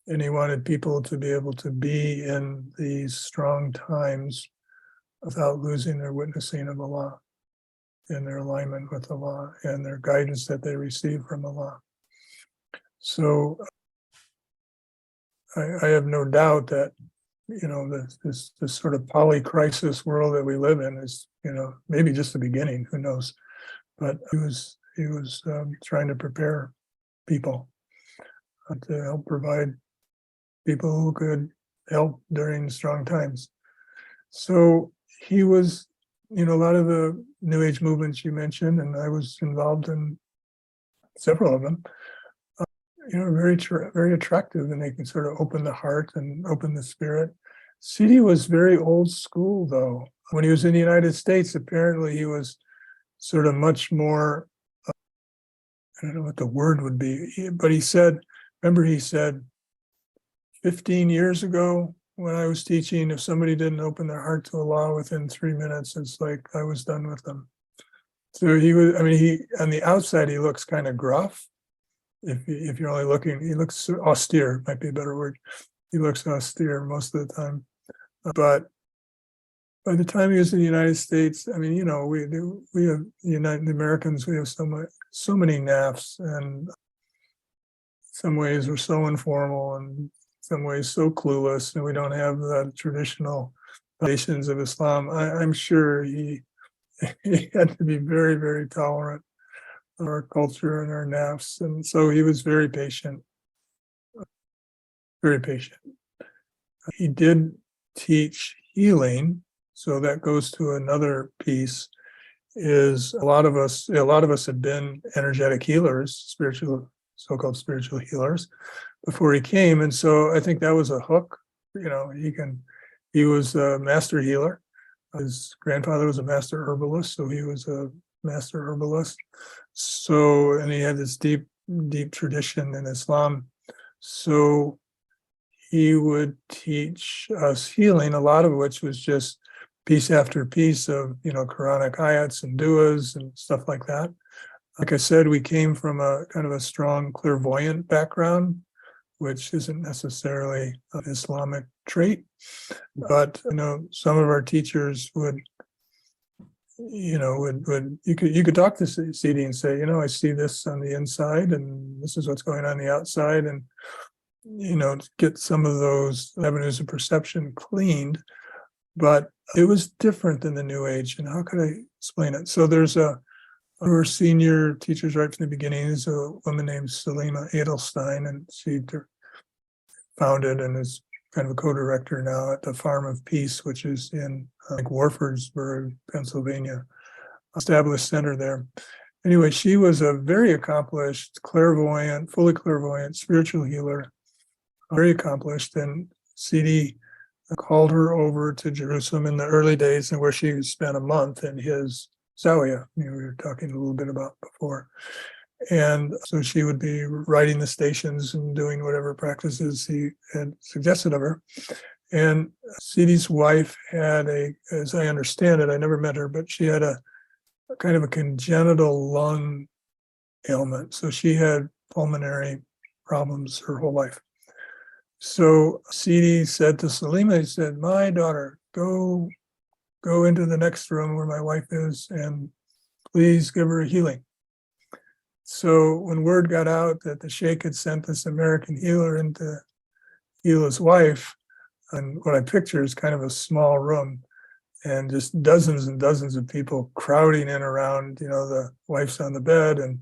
And he wanted people to be able to be in these strong times without losing their witnessing of Allah. in their alignment with the law and their guidance that they receive from the law. So I have no doubt that, this sort of polycrisis world that we live in is, maybe just the beginning, who knows? But he was trying to prepare people to help provide people who could help during strong times. So he was, a lot of the New Age movements you mentioned, and I was involved in several of them. Very attractive, and they can sort of open the heart and open the spirit. CD was very old school, though. When he was in the United States, apparently he was sort of much more, I don't know what the word would be, but he said, 15 years ago when I was teaching, if somebody didn't open their heart to Allah within 3 minutes, it's like I was done with them. So he was, on the outside, he looks kind of gruff. If you're only looking, he looks austere, might be a better word. He looks austere most of the time. But by the time he was in the United States, we have the Americans, we have so many naffs, and some ways we're so informal, and some ways so clueless, and we don't have the traditional foundations of Islam. I'm sure he had to be very, very tolerant of our culture and our naffs, and so he was very patient, very patient. He did teach healing, so that goes to another piece. Is a lot of us have been energetic healers, so-called spiritual healers, before he came, and so I think that was a hook. He was a master healer. His grandfather was a master herbalist, so he was a master herbalist. So, and he had this deep tradition in Islam. So he would teach us healing, a lot of which was just piece after piece of, Quranic ayats and du'as and stuff like that. Like I said, we came from a kind of a strong clairvoyant background, which isn't necessarily an Islamic trait, but some of our teachers would you could talk to CD and say, I see this on the inside, and this is what's going on the outside, and get some of those avenues of perception cleaned. But it was different than the New Age, and how could I explain it? So there's one of our senior teachers right from the beginning is a woman named Selima Edelstein, and she founded and is kind of a co-director now at the Farm of Peace, which is in Warfordsburg, Pennsylvania, established center there. Anyway, she was a very accomplished clairvoyant, fully clairvoyant, spiritual healer, very accomplished, and CD called her over to Jerusalem in the early days, and where she spent a month in his Zawiya, we were talking a little bit about before. And so she would be writing the stations and doing whatever practices he had suggested of her. And CD's wife had as I understand it, I never met her, but she had a kind of a congenital lung ailment. So she had pulmonary problems her whole life. So CD said to Selima, he said, my daughter, go into the next room where my wife is, and please give her a healing. So when word got out that the sheikh had sent this American healer in to heal his wife, and what I picture is kind of a small room, and just dozens and dozens of people crowding in around, the wife's on the bed, and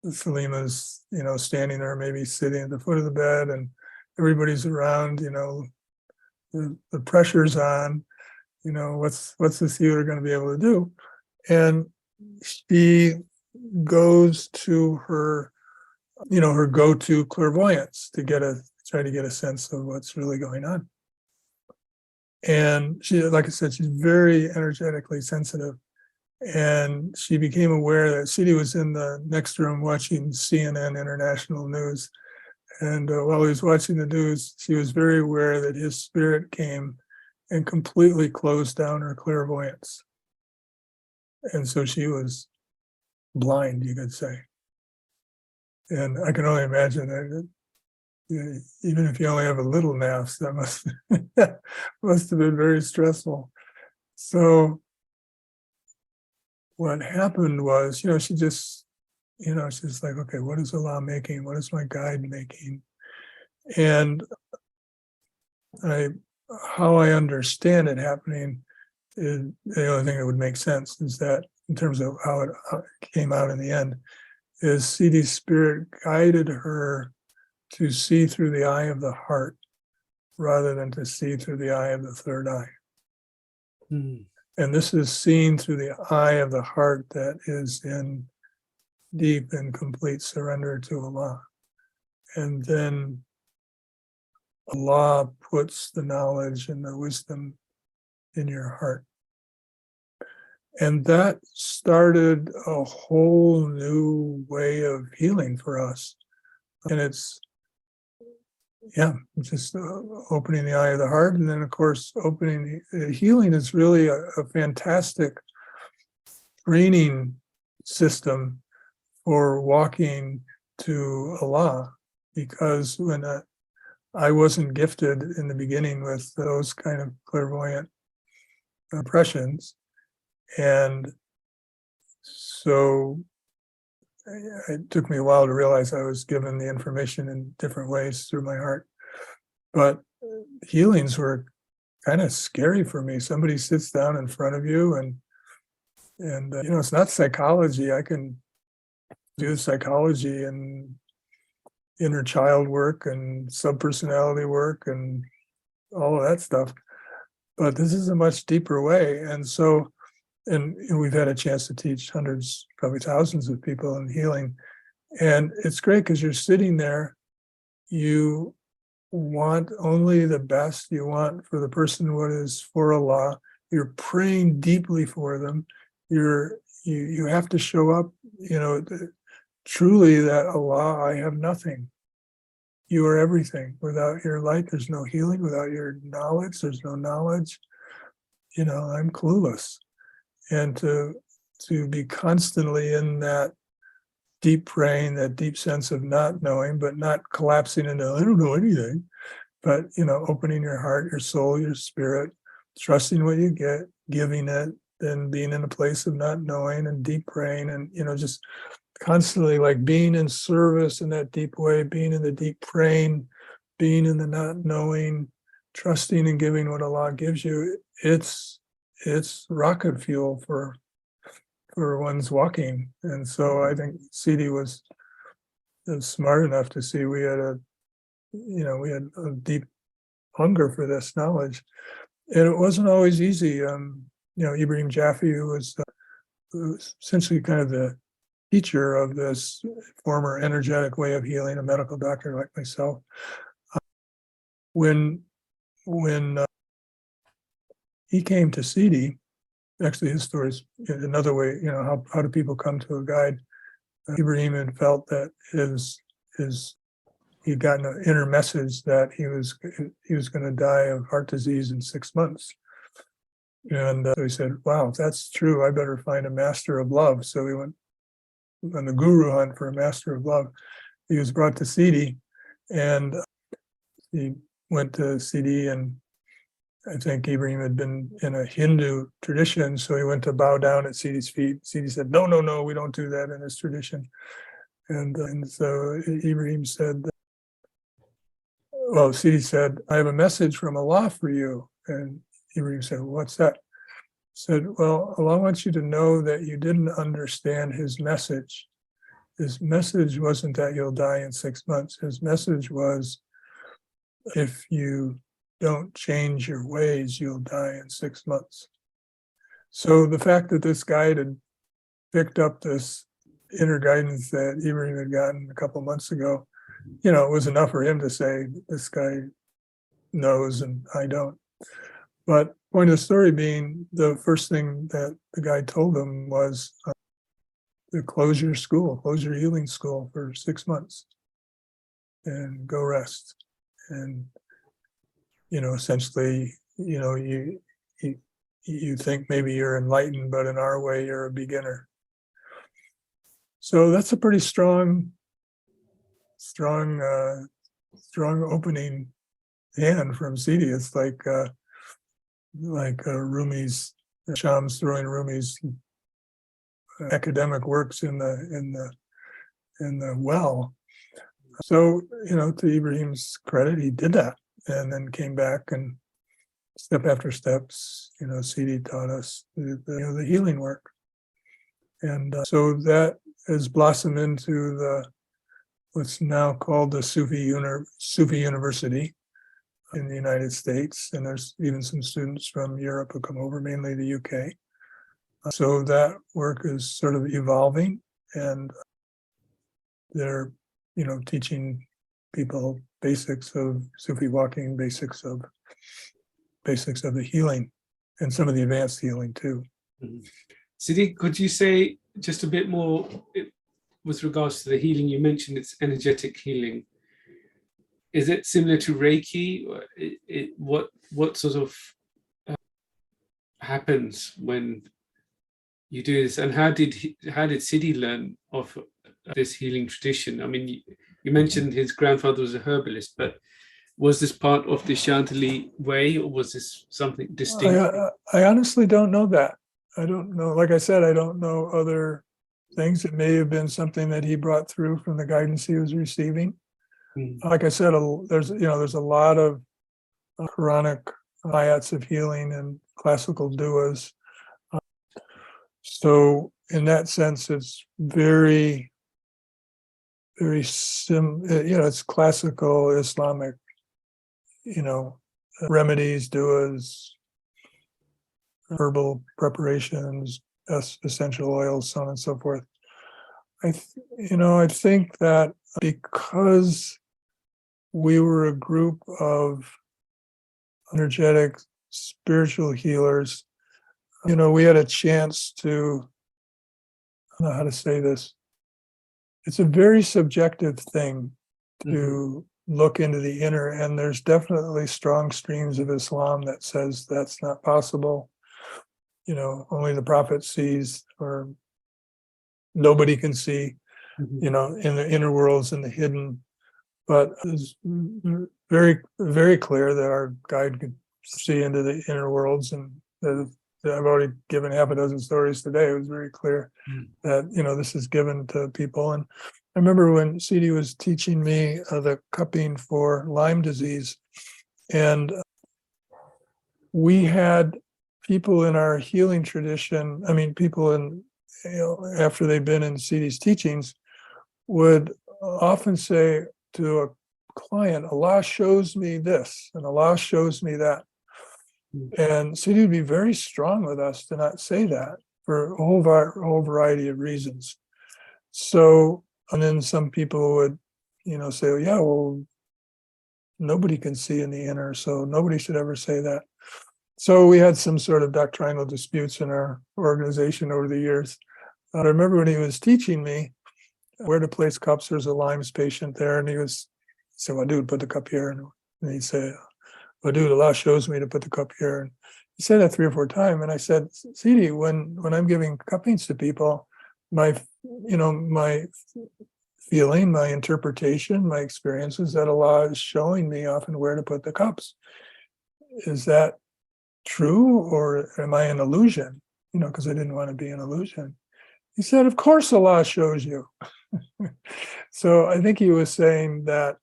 Selima's, standing there, maybe sitting at the foot of the bed, and everybody's around, the pressure's on, what's this healer going to be able to do? And she goes to her, her go-to clairvoyance to try to get a sense of what's really going on. And she, like I said, she's very energetically sensitive. And she became aware that CD was in the next room watching CNN International News. And while he was watching the news, she was very aware that his spirit came and completely closed down her clairvoyance. And so she was blind, you could say. And I can only imagine that even if you only have a little naps, that must have been very stressful. So what happened was, she just, she's like, okay, what is Allah making? What is my guide making? And how I understand it happening is the only thing that would make sense is that in terms of how it came out in the end is C.D.'s spirit guided her to see through the eye of the heart rather than to see through the eye of the third eye. Mm. And this is seen through the eye of the heart that is in deep and complete surrender to Allah. And then Allah puts the knowledge and the wisdom in your heart. And that started a whole new way of healing for us. And it's, just opening the eye of the heart. And then, of course, opening healing is really a fantastic training system for walking to Allah. Because when I wasn't gifted in the beginning with those kind of clairvoyant impressions, and so it took me a while to realize I was given the information in different ways through my heart. But healings were kind of scary for me. Somebody sits down in front of you, and it's not psychology. I can do psychology and inner child work and subpersonality work and all of that stuff. But this is a much deeper way. And so, and we've had a chance to teach hundreds, probably thousands of people in healing. And it's great because you're sitting there, you want only the best, you want for the person what is for Allah, you're praying deeply for them, you have to show up, truly that Allah, I have nothing. You are everything. Without your light, there's no healing. Without your knowledge, there's no knowledge. I'm clueless. And to be constantly in that deep praying, that deep sense of not knowing, but not collapsing into, I don't know anything, but, opening your heart, your soul, your spirit, trusting what you get, giving it, and being in a place of not knowing and deep praying and, just constantly like being in service in that deep way, being in the deep praying, being in the not knowing, trusting and giving what Allah gives you. It's rocket fuel for one's walking. And so I think CD was smart enough to see we had a deep hunger for this knowledge. And it wasn't always easy. Ibrahim Jaffe, who was essentially kind of the teacher of this former energetic way of healing, a medical doctor like myself, when he came to CD, actually his story is another way, how do people come to a guide? Ibrahim had felt that he'd gotten an inner message that he was going to die of heart disease in 6 months. And so he said, wow, if that's true, I better find a master of love. So he went on the guru hunt for a master of love. He was brought to CD, and he went to CD, and I think Ibrahim had been in a Hindu tradition, so he went to bow down at CD's feet. CD said, no, we don't do that in this tradition. And so Ibrahim said, well, CD said, I have a message from Allah for you. And Ibrahim said, what's that? Said, well, Allah wants you to know that you didn't understand his message. His message wasn't that you'll die in 6 months. His message was, if you don't change your ways, you'll die in 6 months. So the fact that this guide had picked up this inner guidance that Ibrahim had gotten a couple months ago, it was enough for him to say, this guy knows and I don't. But point of the story being, the first thing that the guy told him was to close your healing school for 6 months and go rest. And, essentially, you think maybe you're enlightened, but in our way, you're a beginner. So that's a pretty strong opening hand from CD. It's like Rumi's, Shams throwing Rumi's academic works in the well. So, to Ibrahim's credit, he did that and then came back and step after steps, CD taught us the healing work. And so that has blossomed into what's now called the Sufi University in the United States. And there's even some students from Europe who come over, mainly the UK. So that work is sort of evolving, and they're, teaching people basics of Sufi walking, basics of the healing, and some of the advanced healing too. Sidi, could you say just a bit more with regards to the healing? You mentioned it's energetic healing. Is it similar to Reiki? What sort of happens when you do this, and how did Sidi learn of this healing tradition? I mean, you mentioned his grandfather was a herbalist, but was this part of the Chantali way, or was this something distinct? I honestly don't know that. I don't know. Like I said, I don't know other things. It may have been something that he brought through from the guidance he was receiving. Like I said, there's a lot of Quranic ayats of healing and classical duas. So in that sense, it's very, very it's classical Islamic, remedies, duas, herbal preparations, essential oils, so on and so forth. I think that because we were a group of energetic spiritual healers, we had a chance to, I don't know how to say this. It's a very subjective thing to look into the inner, and there's definitely strong streams of Islam that says that's not possible. Only the prophet sees, or nobody can see, in the inner worlds and the hidden. But it's very, very clear that our guide could see into the inner worlds, and I've already given half a dozen stories today. It was very clear that, this is given to people. And I remember when Sidi was teaching me the cupping for Lyme disease, and we had people in our healing tradition, people in, after they've been in Sidi's teachings, would often say to a client, Allah shows me this, and Allah shows me that. And Sidi would be very strong with us to not say that for a whole variety of reasons. So, and then some people would, say, oh, yeah, well, nobody can see in the inner, so nobody should ever say that. So we had some sort of doctrinal disputes in our organization over the years. I remember when he was teaching me where to place cups, there's a Lyme's patient there, and he said, Wadude, put the cup here. And he'd say, Wadude, Allah shows me to put the cup here. And he said that 3 or 4 times. And I said, Sidi, when I'm giving cuppings to people, my feeling, my interpretation, my experience is that Allah is showing me often where to put the cups. Is that true, or am I an illusion? Because I didn't want to be an illusion. He said, of course Allah shows you. So I think he was saying that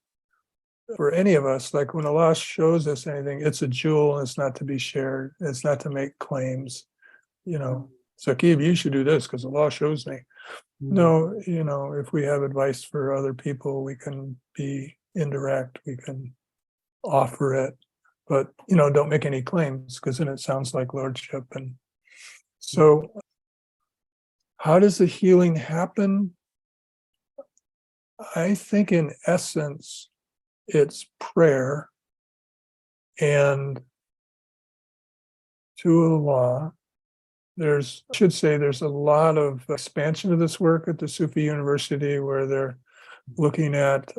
for any of us, like when Allah shows us anything, it's a jewel and it's not to be shared. It's not to make claims. Saqib, you should do this because Allah shows me. No, if we have advice for other people, we can be indirect, we can offer it, but, don't make any claims, because then it sounds like lordship. And so how does the healing happen? I think in essence, it's prayer and to Allah. There's a lot of expansion of this work at the Sufi University, where they're looking at,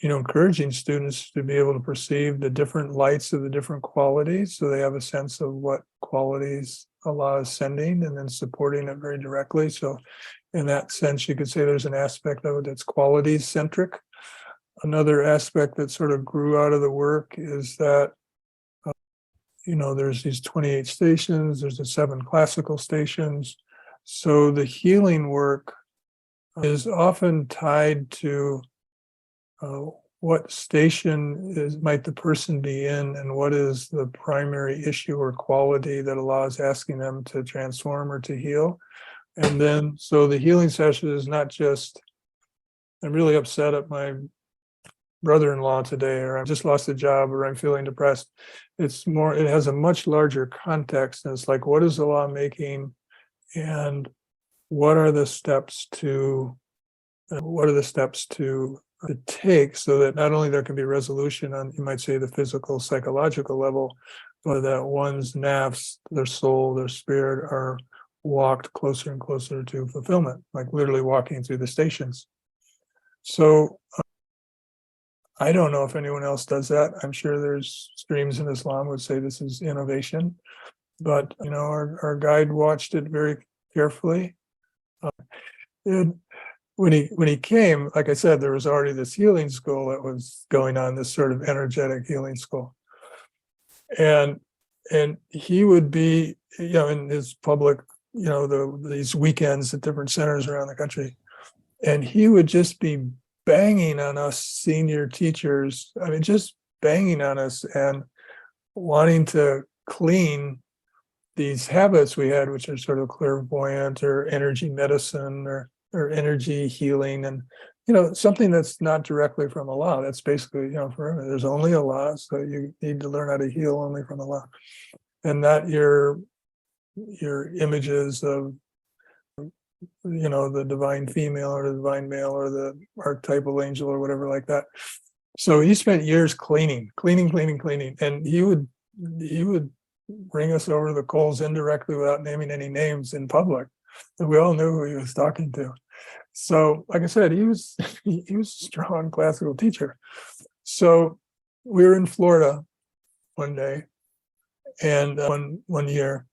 encouraging students to be able to perceive the different lights of the different qualities, so they have a sense of what qualities Allah is sending, and then supporting it very directly. So in that sense, you could say there's an aspect of it that's qualities centric. Another aspect that sort of grew out of the work is that, there's these 28 stations, there's the 7 classical stations, So the healing work is often tied to what station might the person be in, and what is the primary issue or quality that allows asking them to transform or to heal. And then, so the healing session is not just, I'm really upset at my brother-in-law today, or I just lost a job, or I'm feeling depressed. It's more, it has a much larger context. And it's like, what is the law making, and what are the steps to take, so that not only there can be resolution on, you might say, the physical, psychological level, but that one's nafs, their soul, their spirit are walked closer and closer to fulfillment, like literally walking through the stations. So I don't know if anyone else does that. I'm sure there's streams in Islam would say this is innovation, but our guide watched it very carefully. And when he came, like I said, there was already this healing school that was going on, this sort of energetic healing school. And he would be, in his public, these weekends at different centers around the country, and he would just be banging on us senior teachers. I mean, just banging on us and wanting to clean these habits we had, which are sort of clairvoyant or energy medicine or energy healing, and something that's not directly from Allah. That's basically, for there's only Allah, so you need to learn how to heal only from Allah, and not your images of the divine female or the divine male or the archetypal angel or whatever like that. So he spent years cleaning, and he would bring us over the coals indirectly without naming any names in public. And we all knew who he was talking to. So, like I said, he was a strong classical teacher. So we were in Florida one day, and one year,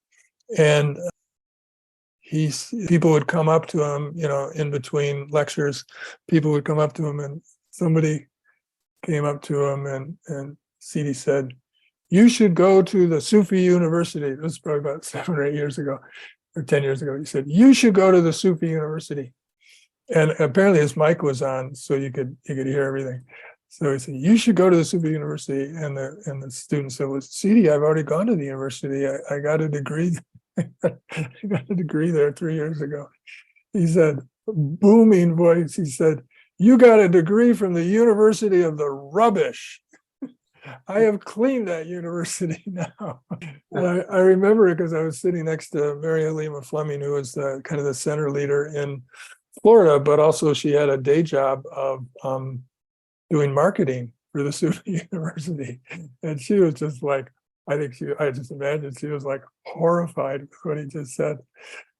and people would come up to him, in between lectures, people would come up to him, and somebody came up to him, and Sidi said, "You should go to the Sufi University." This was probably about 7 or 8 years ago, or 10 years ago. He said, "You should go to the Sufi University." And apparently his mic was on, so you could hear everything. So he said, "You should go to the Sufi University." And the student said, "Well, Sidi, I've already gone to the university. I got a degree. I got a degree there 3 years ago." He said, booming voice, he said, "You got a degree from the University of the Rubbish. I have cleaned that university now." And I remember it because I was sitting next to Mary Halima Fleming, who was kind of the center leader in Florida, but also she had a day job of doing marketing for the Sufi University. And she was just like, I just imagined she was like horrified with what he just said.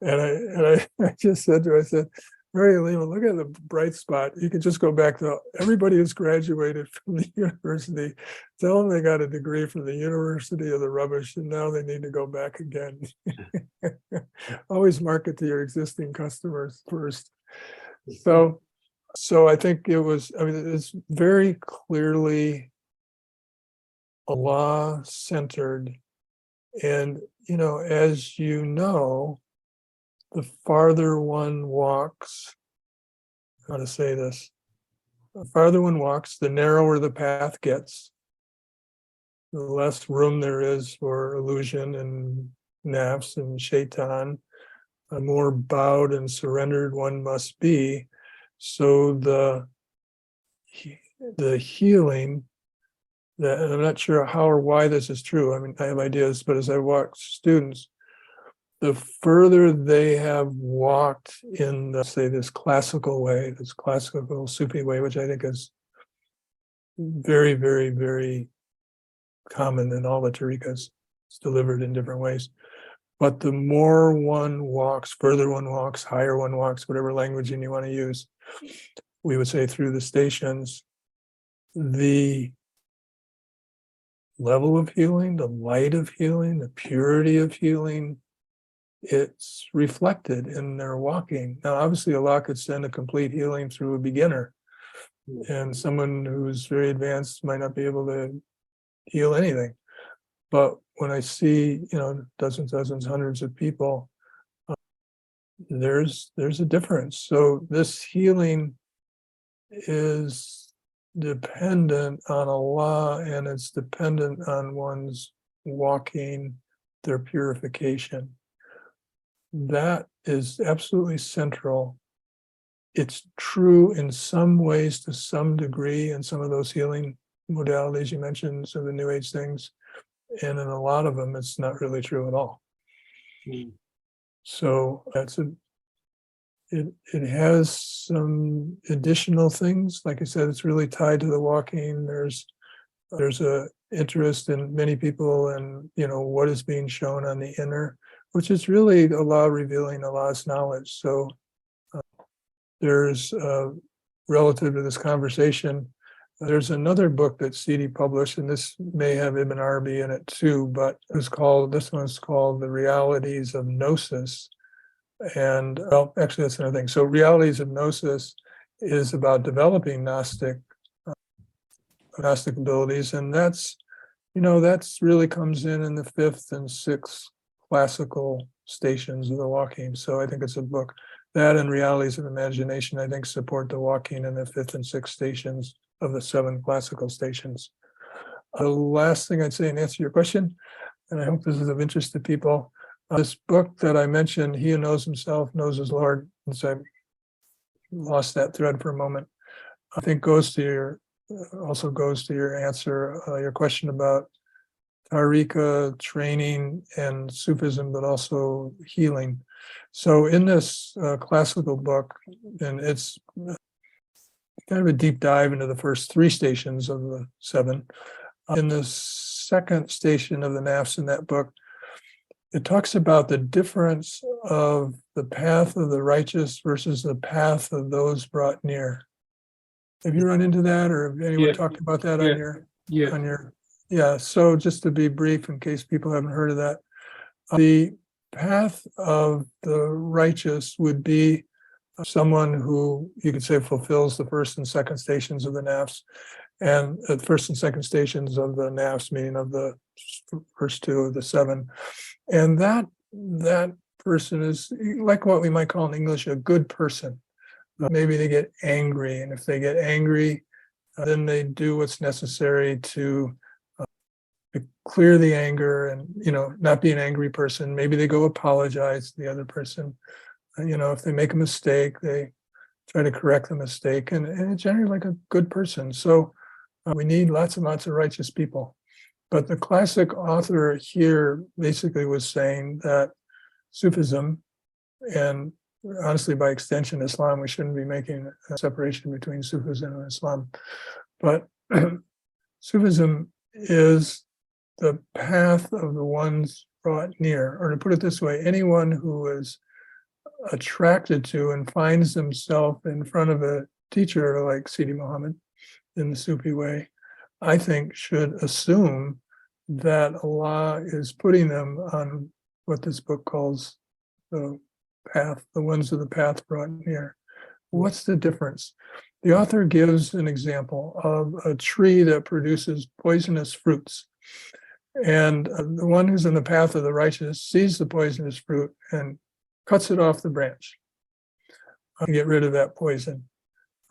And I just said to her, I said, "Mary Halima, look at the bright spot. You can just go back to everybody who's graduated from the university, tell them they got a degree from the University of the Rubbish, and now they need to go back again." Always market to your existing customers first. So I think it's very clearly Allah centered. And, as the farther one walks, how to say this, the farther one walks, the narrower the path gets, the less room there is for illusion and nafs and shaitan, the more bowed and surrendered one must be. So the healing, that, and I'm not sure how or why this is true. I mean, I have ideas, but as I watch students, the further they have walked in, this classical way, this classical Sufi way, which I think is very, very, very common in all the tariqas, it's delivered in different ways. But the more one walks, further one walks, higher one walks, whatever languaging you want to use, we would say through the stations, the level of healing, the light of healing, the purity of healing, it's reflected in their walking. Now, obviously, Allah could send a complete healing through a beginner, and someone who's very advanced might not be able to heal anything. But when I see, dozens, hundreds of people there's a difference. So this healing is dependent on Allah, and it's dependent on one's walking, their purification. That is absolutely central. It's true in some ways to some degree in some of those healing modalities you mentioned, so the New Age things, and in a lot of them, it's not really true at all. Mm. So it has some additional things. Like I said, it's really tied to the walking. There's a interest in many people and, what is being shown on the inner, which is really Allah revealing Allah's knowledge. So there's relative to this conversation, there's another book that CD published, and this may have Ibn Arabi in it too, but this one's called The Realities of Gnosis. And actually, that's another thing. So Realities of Gnosis is about developing Gnostic abilities. And that's really comes in the fifth and sixth classical stations of the walking. So I think it's a book that and Realities of Imagination, I think, support the walking in the fifth and sixth stations of the seven classical stations. The last thing I'd say in answer to your question, and I hope this is of interest to people, this book that I mentioned, He Who Knows Himself Knows His Lord, and so I lost that thread for a moment, I think also goes to your answer, your question about Tariqa training and Sufism, but also healing. So in this classical book, and it's kind of a deep dive into the first three stations of the seven. In the second station of the nafs in that book, it talks about the difference of the path of the righteous versus the path of those brought near. Have you run into that, or have anyone talked about that on your? Yeah. So just to be brief, in case people haven't heard of that, the path of the righteous would be someone who you could say fulfills the first and second stations of the nafs, and the first and second stations of the nafs, meaning of the first two of the seven. And that person is like what we might call in English a good person. Maybe they get angry, and if they get angry, then they do what's necessary to clear the anger and, not be an angry person. Maybe they go apologize to the other person. If they make a mistake, they try to correct the mistake, and it's generally like a good person. So we need lots and lots of righteous people. But the classic author here basically was saying that Sufism, and honestly, by extension, Islam, we shouldn't be making a separation between Sufism and Islam, but Sufism is the path of the ones brought near, or to put it this way, anyone who is attracted to and finds himself in front of a teacher like Sidi Muhammad in the Sufi way, I think should assume that Allah is putting them on what this book calls the path, the ones of the path brought near. What's the difference? The author gives an example of a tree that produces poisonous fruits. And the one who's in the path of the righteous sees the poisonous fruit and cuts it off the branch to get rid of that poison.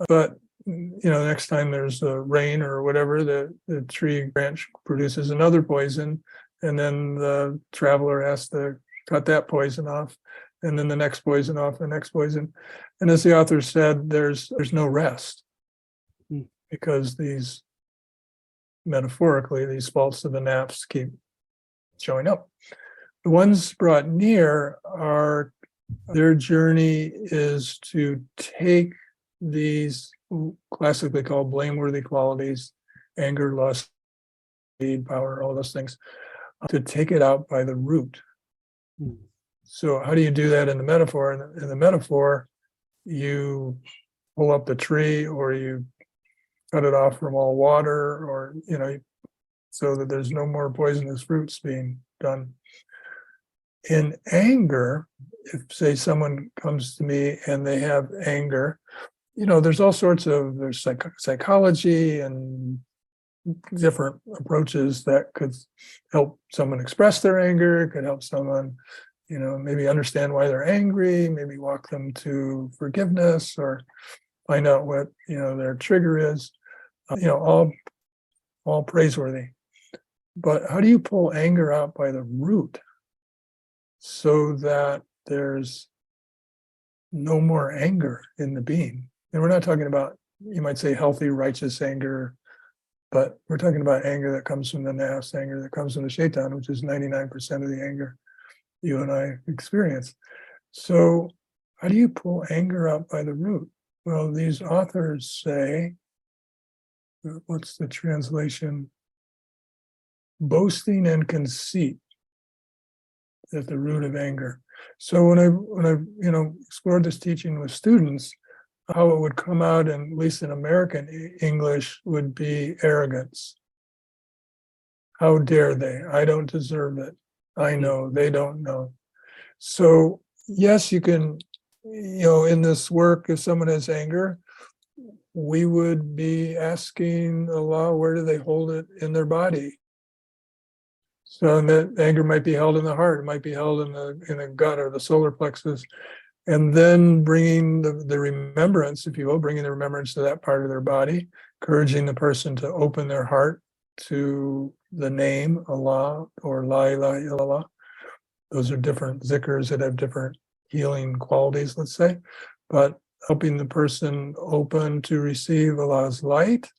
But next time there's a rain or whatever, the tree branch produces another poison, and then the traveler has to cut that poison off, and then the next poison off, the next poison. And as the author said, there's no rest, because these, metaphorically, these faults of the nafs keep showing up. The ones brought near their journey is to take these classically called blameworthy qualities, anger, lust, greed, power, all those things, to take it out by the root. So how do you do that in the metaphor? In the metaphor, you pull up the tree, or you cut it off from all water, or, so that there's no more poisonous fruits being done. In anger, if, say, someone comes to me and they have anger, there's all sorts of, there's psychology and different approaches that could help someone express their anger, could help someone maybe understand why they're angry, maybe walk them to forgiveness or find out what, their trigger is, all praiseworthy. But how do you pull anger out by the root so that there's no more anger in the being? And we're not talking about, you might say, healthy, righteous anger, but we're talking about anger that comes from the nafs, anger that comes from the shaitan, which is 99% of the anger you and I experience. So how do you pull anger out by the root? Well, these authors say, what's the translation? Boasting and conceit at the root of anger. So when I explored this teaching with students, how it would come out, in, at least in American English, would be arrogance. How dare they? I don't deserve it. I know, they don't know. So yes, you can, in this work, if someone has anger, we would be asking Allah, where do they hold it in their body? So that anger might be held in the heart, it might be held in the gut or the solar plexus, and then bringing the remembrance, if you will, bringing the remembrance to that part of their body, encouraging the person to open their heart to the name Allah or La ilaha illallah. Those are different zikrs that have different healing qualities, let's say, but helping the person open to receive Allah's light,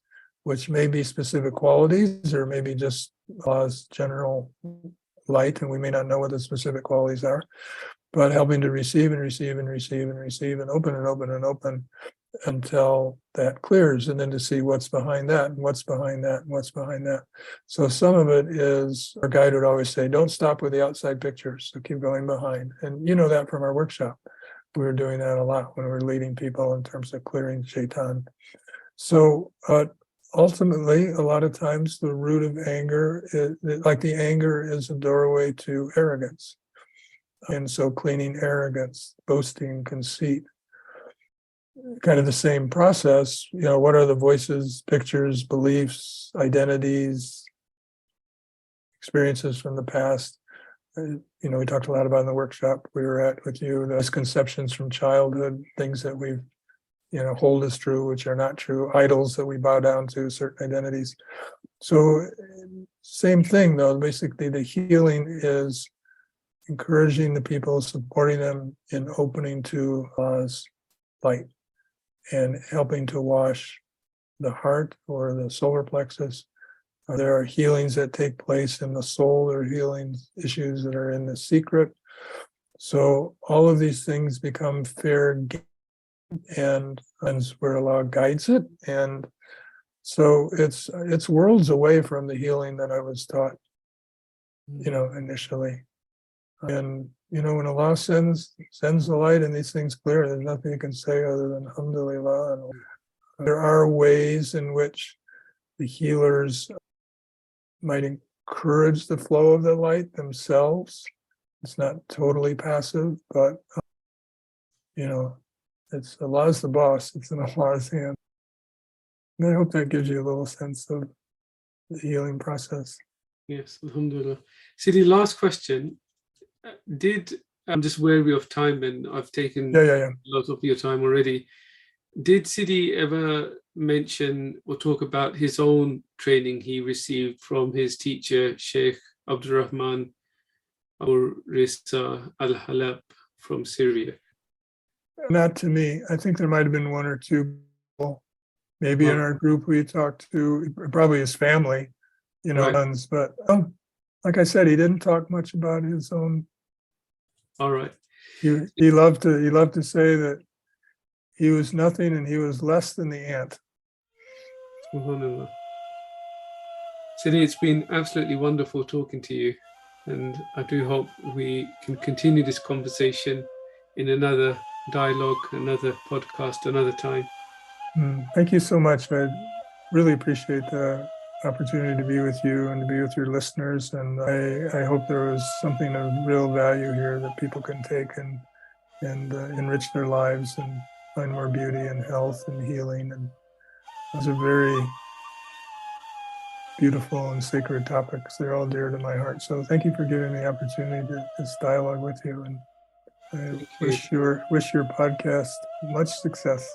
which may be specific qualities or maybe just Allah's general light, and we may not know what the specific qualities are, but helping to receive and receive and receive and receive and open and open and open until that clears, and then to see what's behind that and what's behind that and what's behind that. So some of it is, our guide would always say, don't stop with the outside pictures, so keep going behind. And you know that from our workshop. We were doing that a lot when we were leading people in terms of clearing shaitan. So ultimately, a lot of times the root of anger, like the anger is a doorway to arrogance. And so cleaning arrogance, boasting, conceit, kind of the same process. What are the voices, pictures, beliefs, identities, experiences from the past? We talked a lot about in the workshop we were at with you, the misconceptions from childhood, things that we hold as true, which are not true, idols that we bow down to, certain identities. So same thing though, basically the healing is encouraging the people, supporting them in opening to Allah's light and helping to wash the heart or the solar plexus. There are healings that take place in the soul. There are healing issues that are in the secret. So all of these things become fair game, and where Allah guides it. And so it's worlds away from the healing that I was taught, initially. And when Allah sends the light and these things clear, there's nothing you can say other than alhamdulillah. And there are ways in which the healers might encourage the flow of the light themselves. It's not totally passive, but it's Allah's the boss. It's in Allah's hand. And I hope that gives you a little sense of the healing process. Yes, alhamdulillah. See, the last question. I'm just wary of time, and I've taken a lot of your time already. Did Sidi ever mention or talk about his own training he received from his teacher, Sheikh Abdurrahman Risa Al-Halab from Syria? Not to me. I think there might have been one or two people, maybe in our group we talked to, probably his family, sons. But like I said, he didn't talk much about his own. All right. He loved to say that he was nothing and he was less than the ant. SubhanAllah. Sidi, it's been absolutely wonderful talking to you, and I do hope we can continue this conversation in another dialogue, another podcast, another time. Thank you so much. I really appreciate the opportunity to be with you and to be with your listeners. And I hope there was something of real value here that people can take and enrich their lives and find more beauty and health and healing. And those are very beautiful and sacred topics. They're all dear to my heart. So thank you for giving me the opportunity to this dialogue with you. And I Thank you. wish your podcast much success.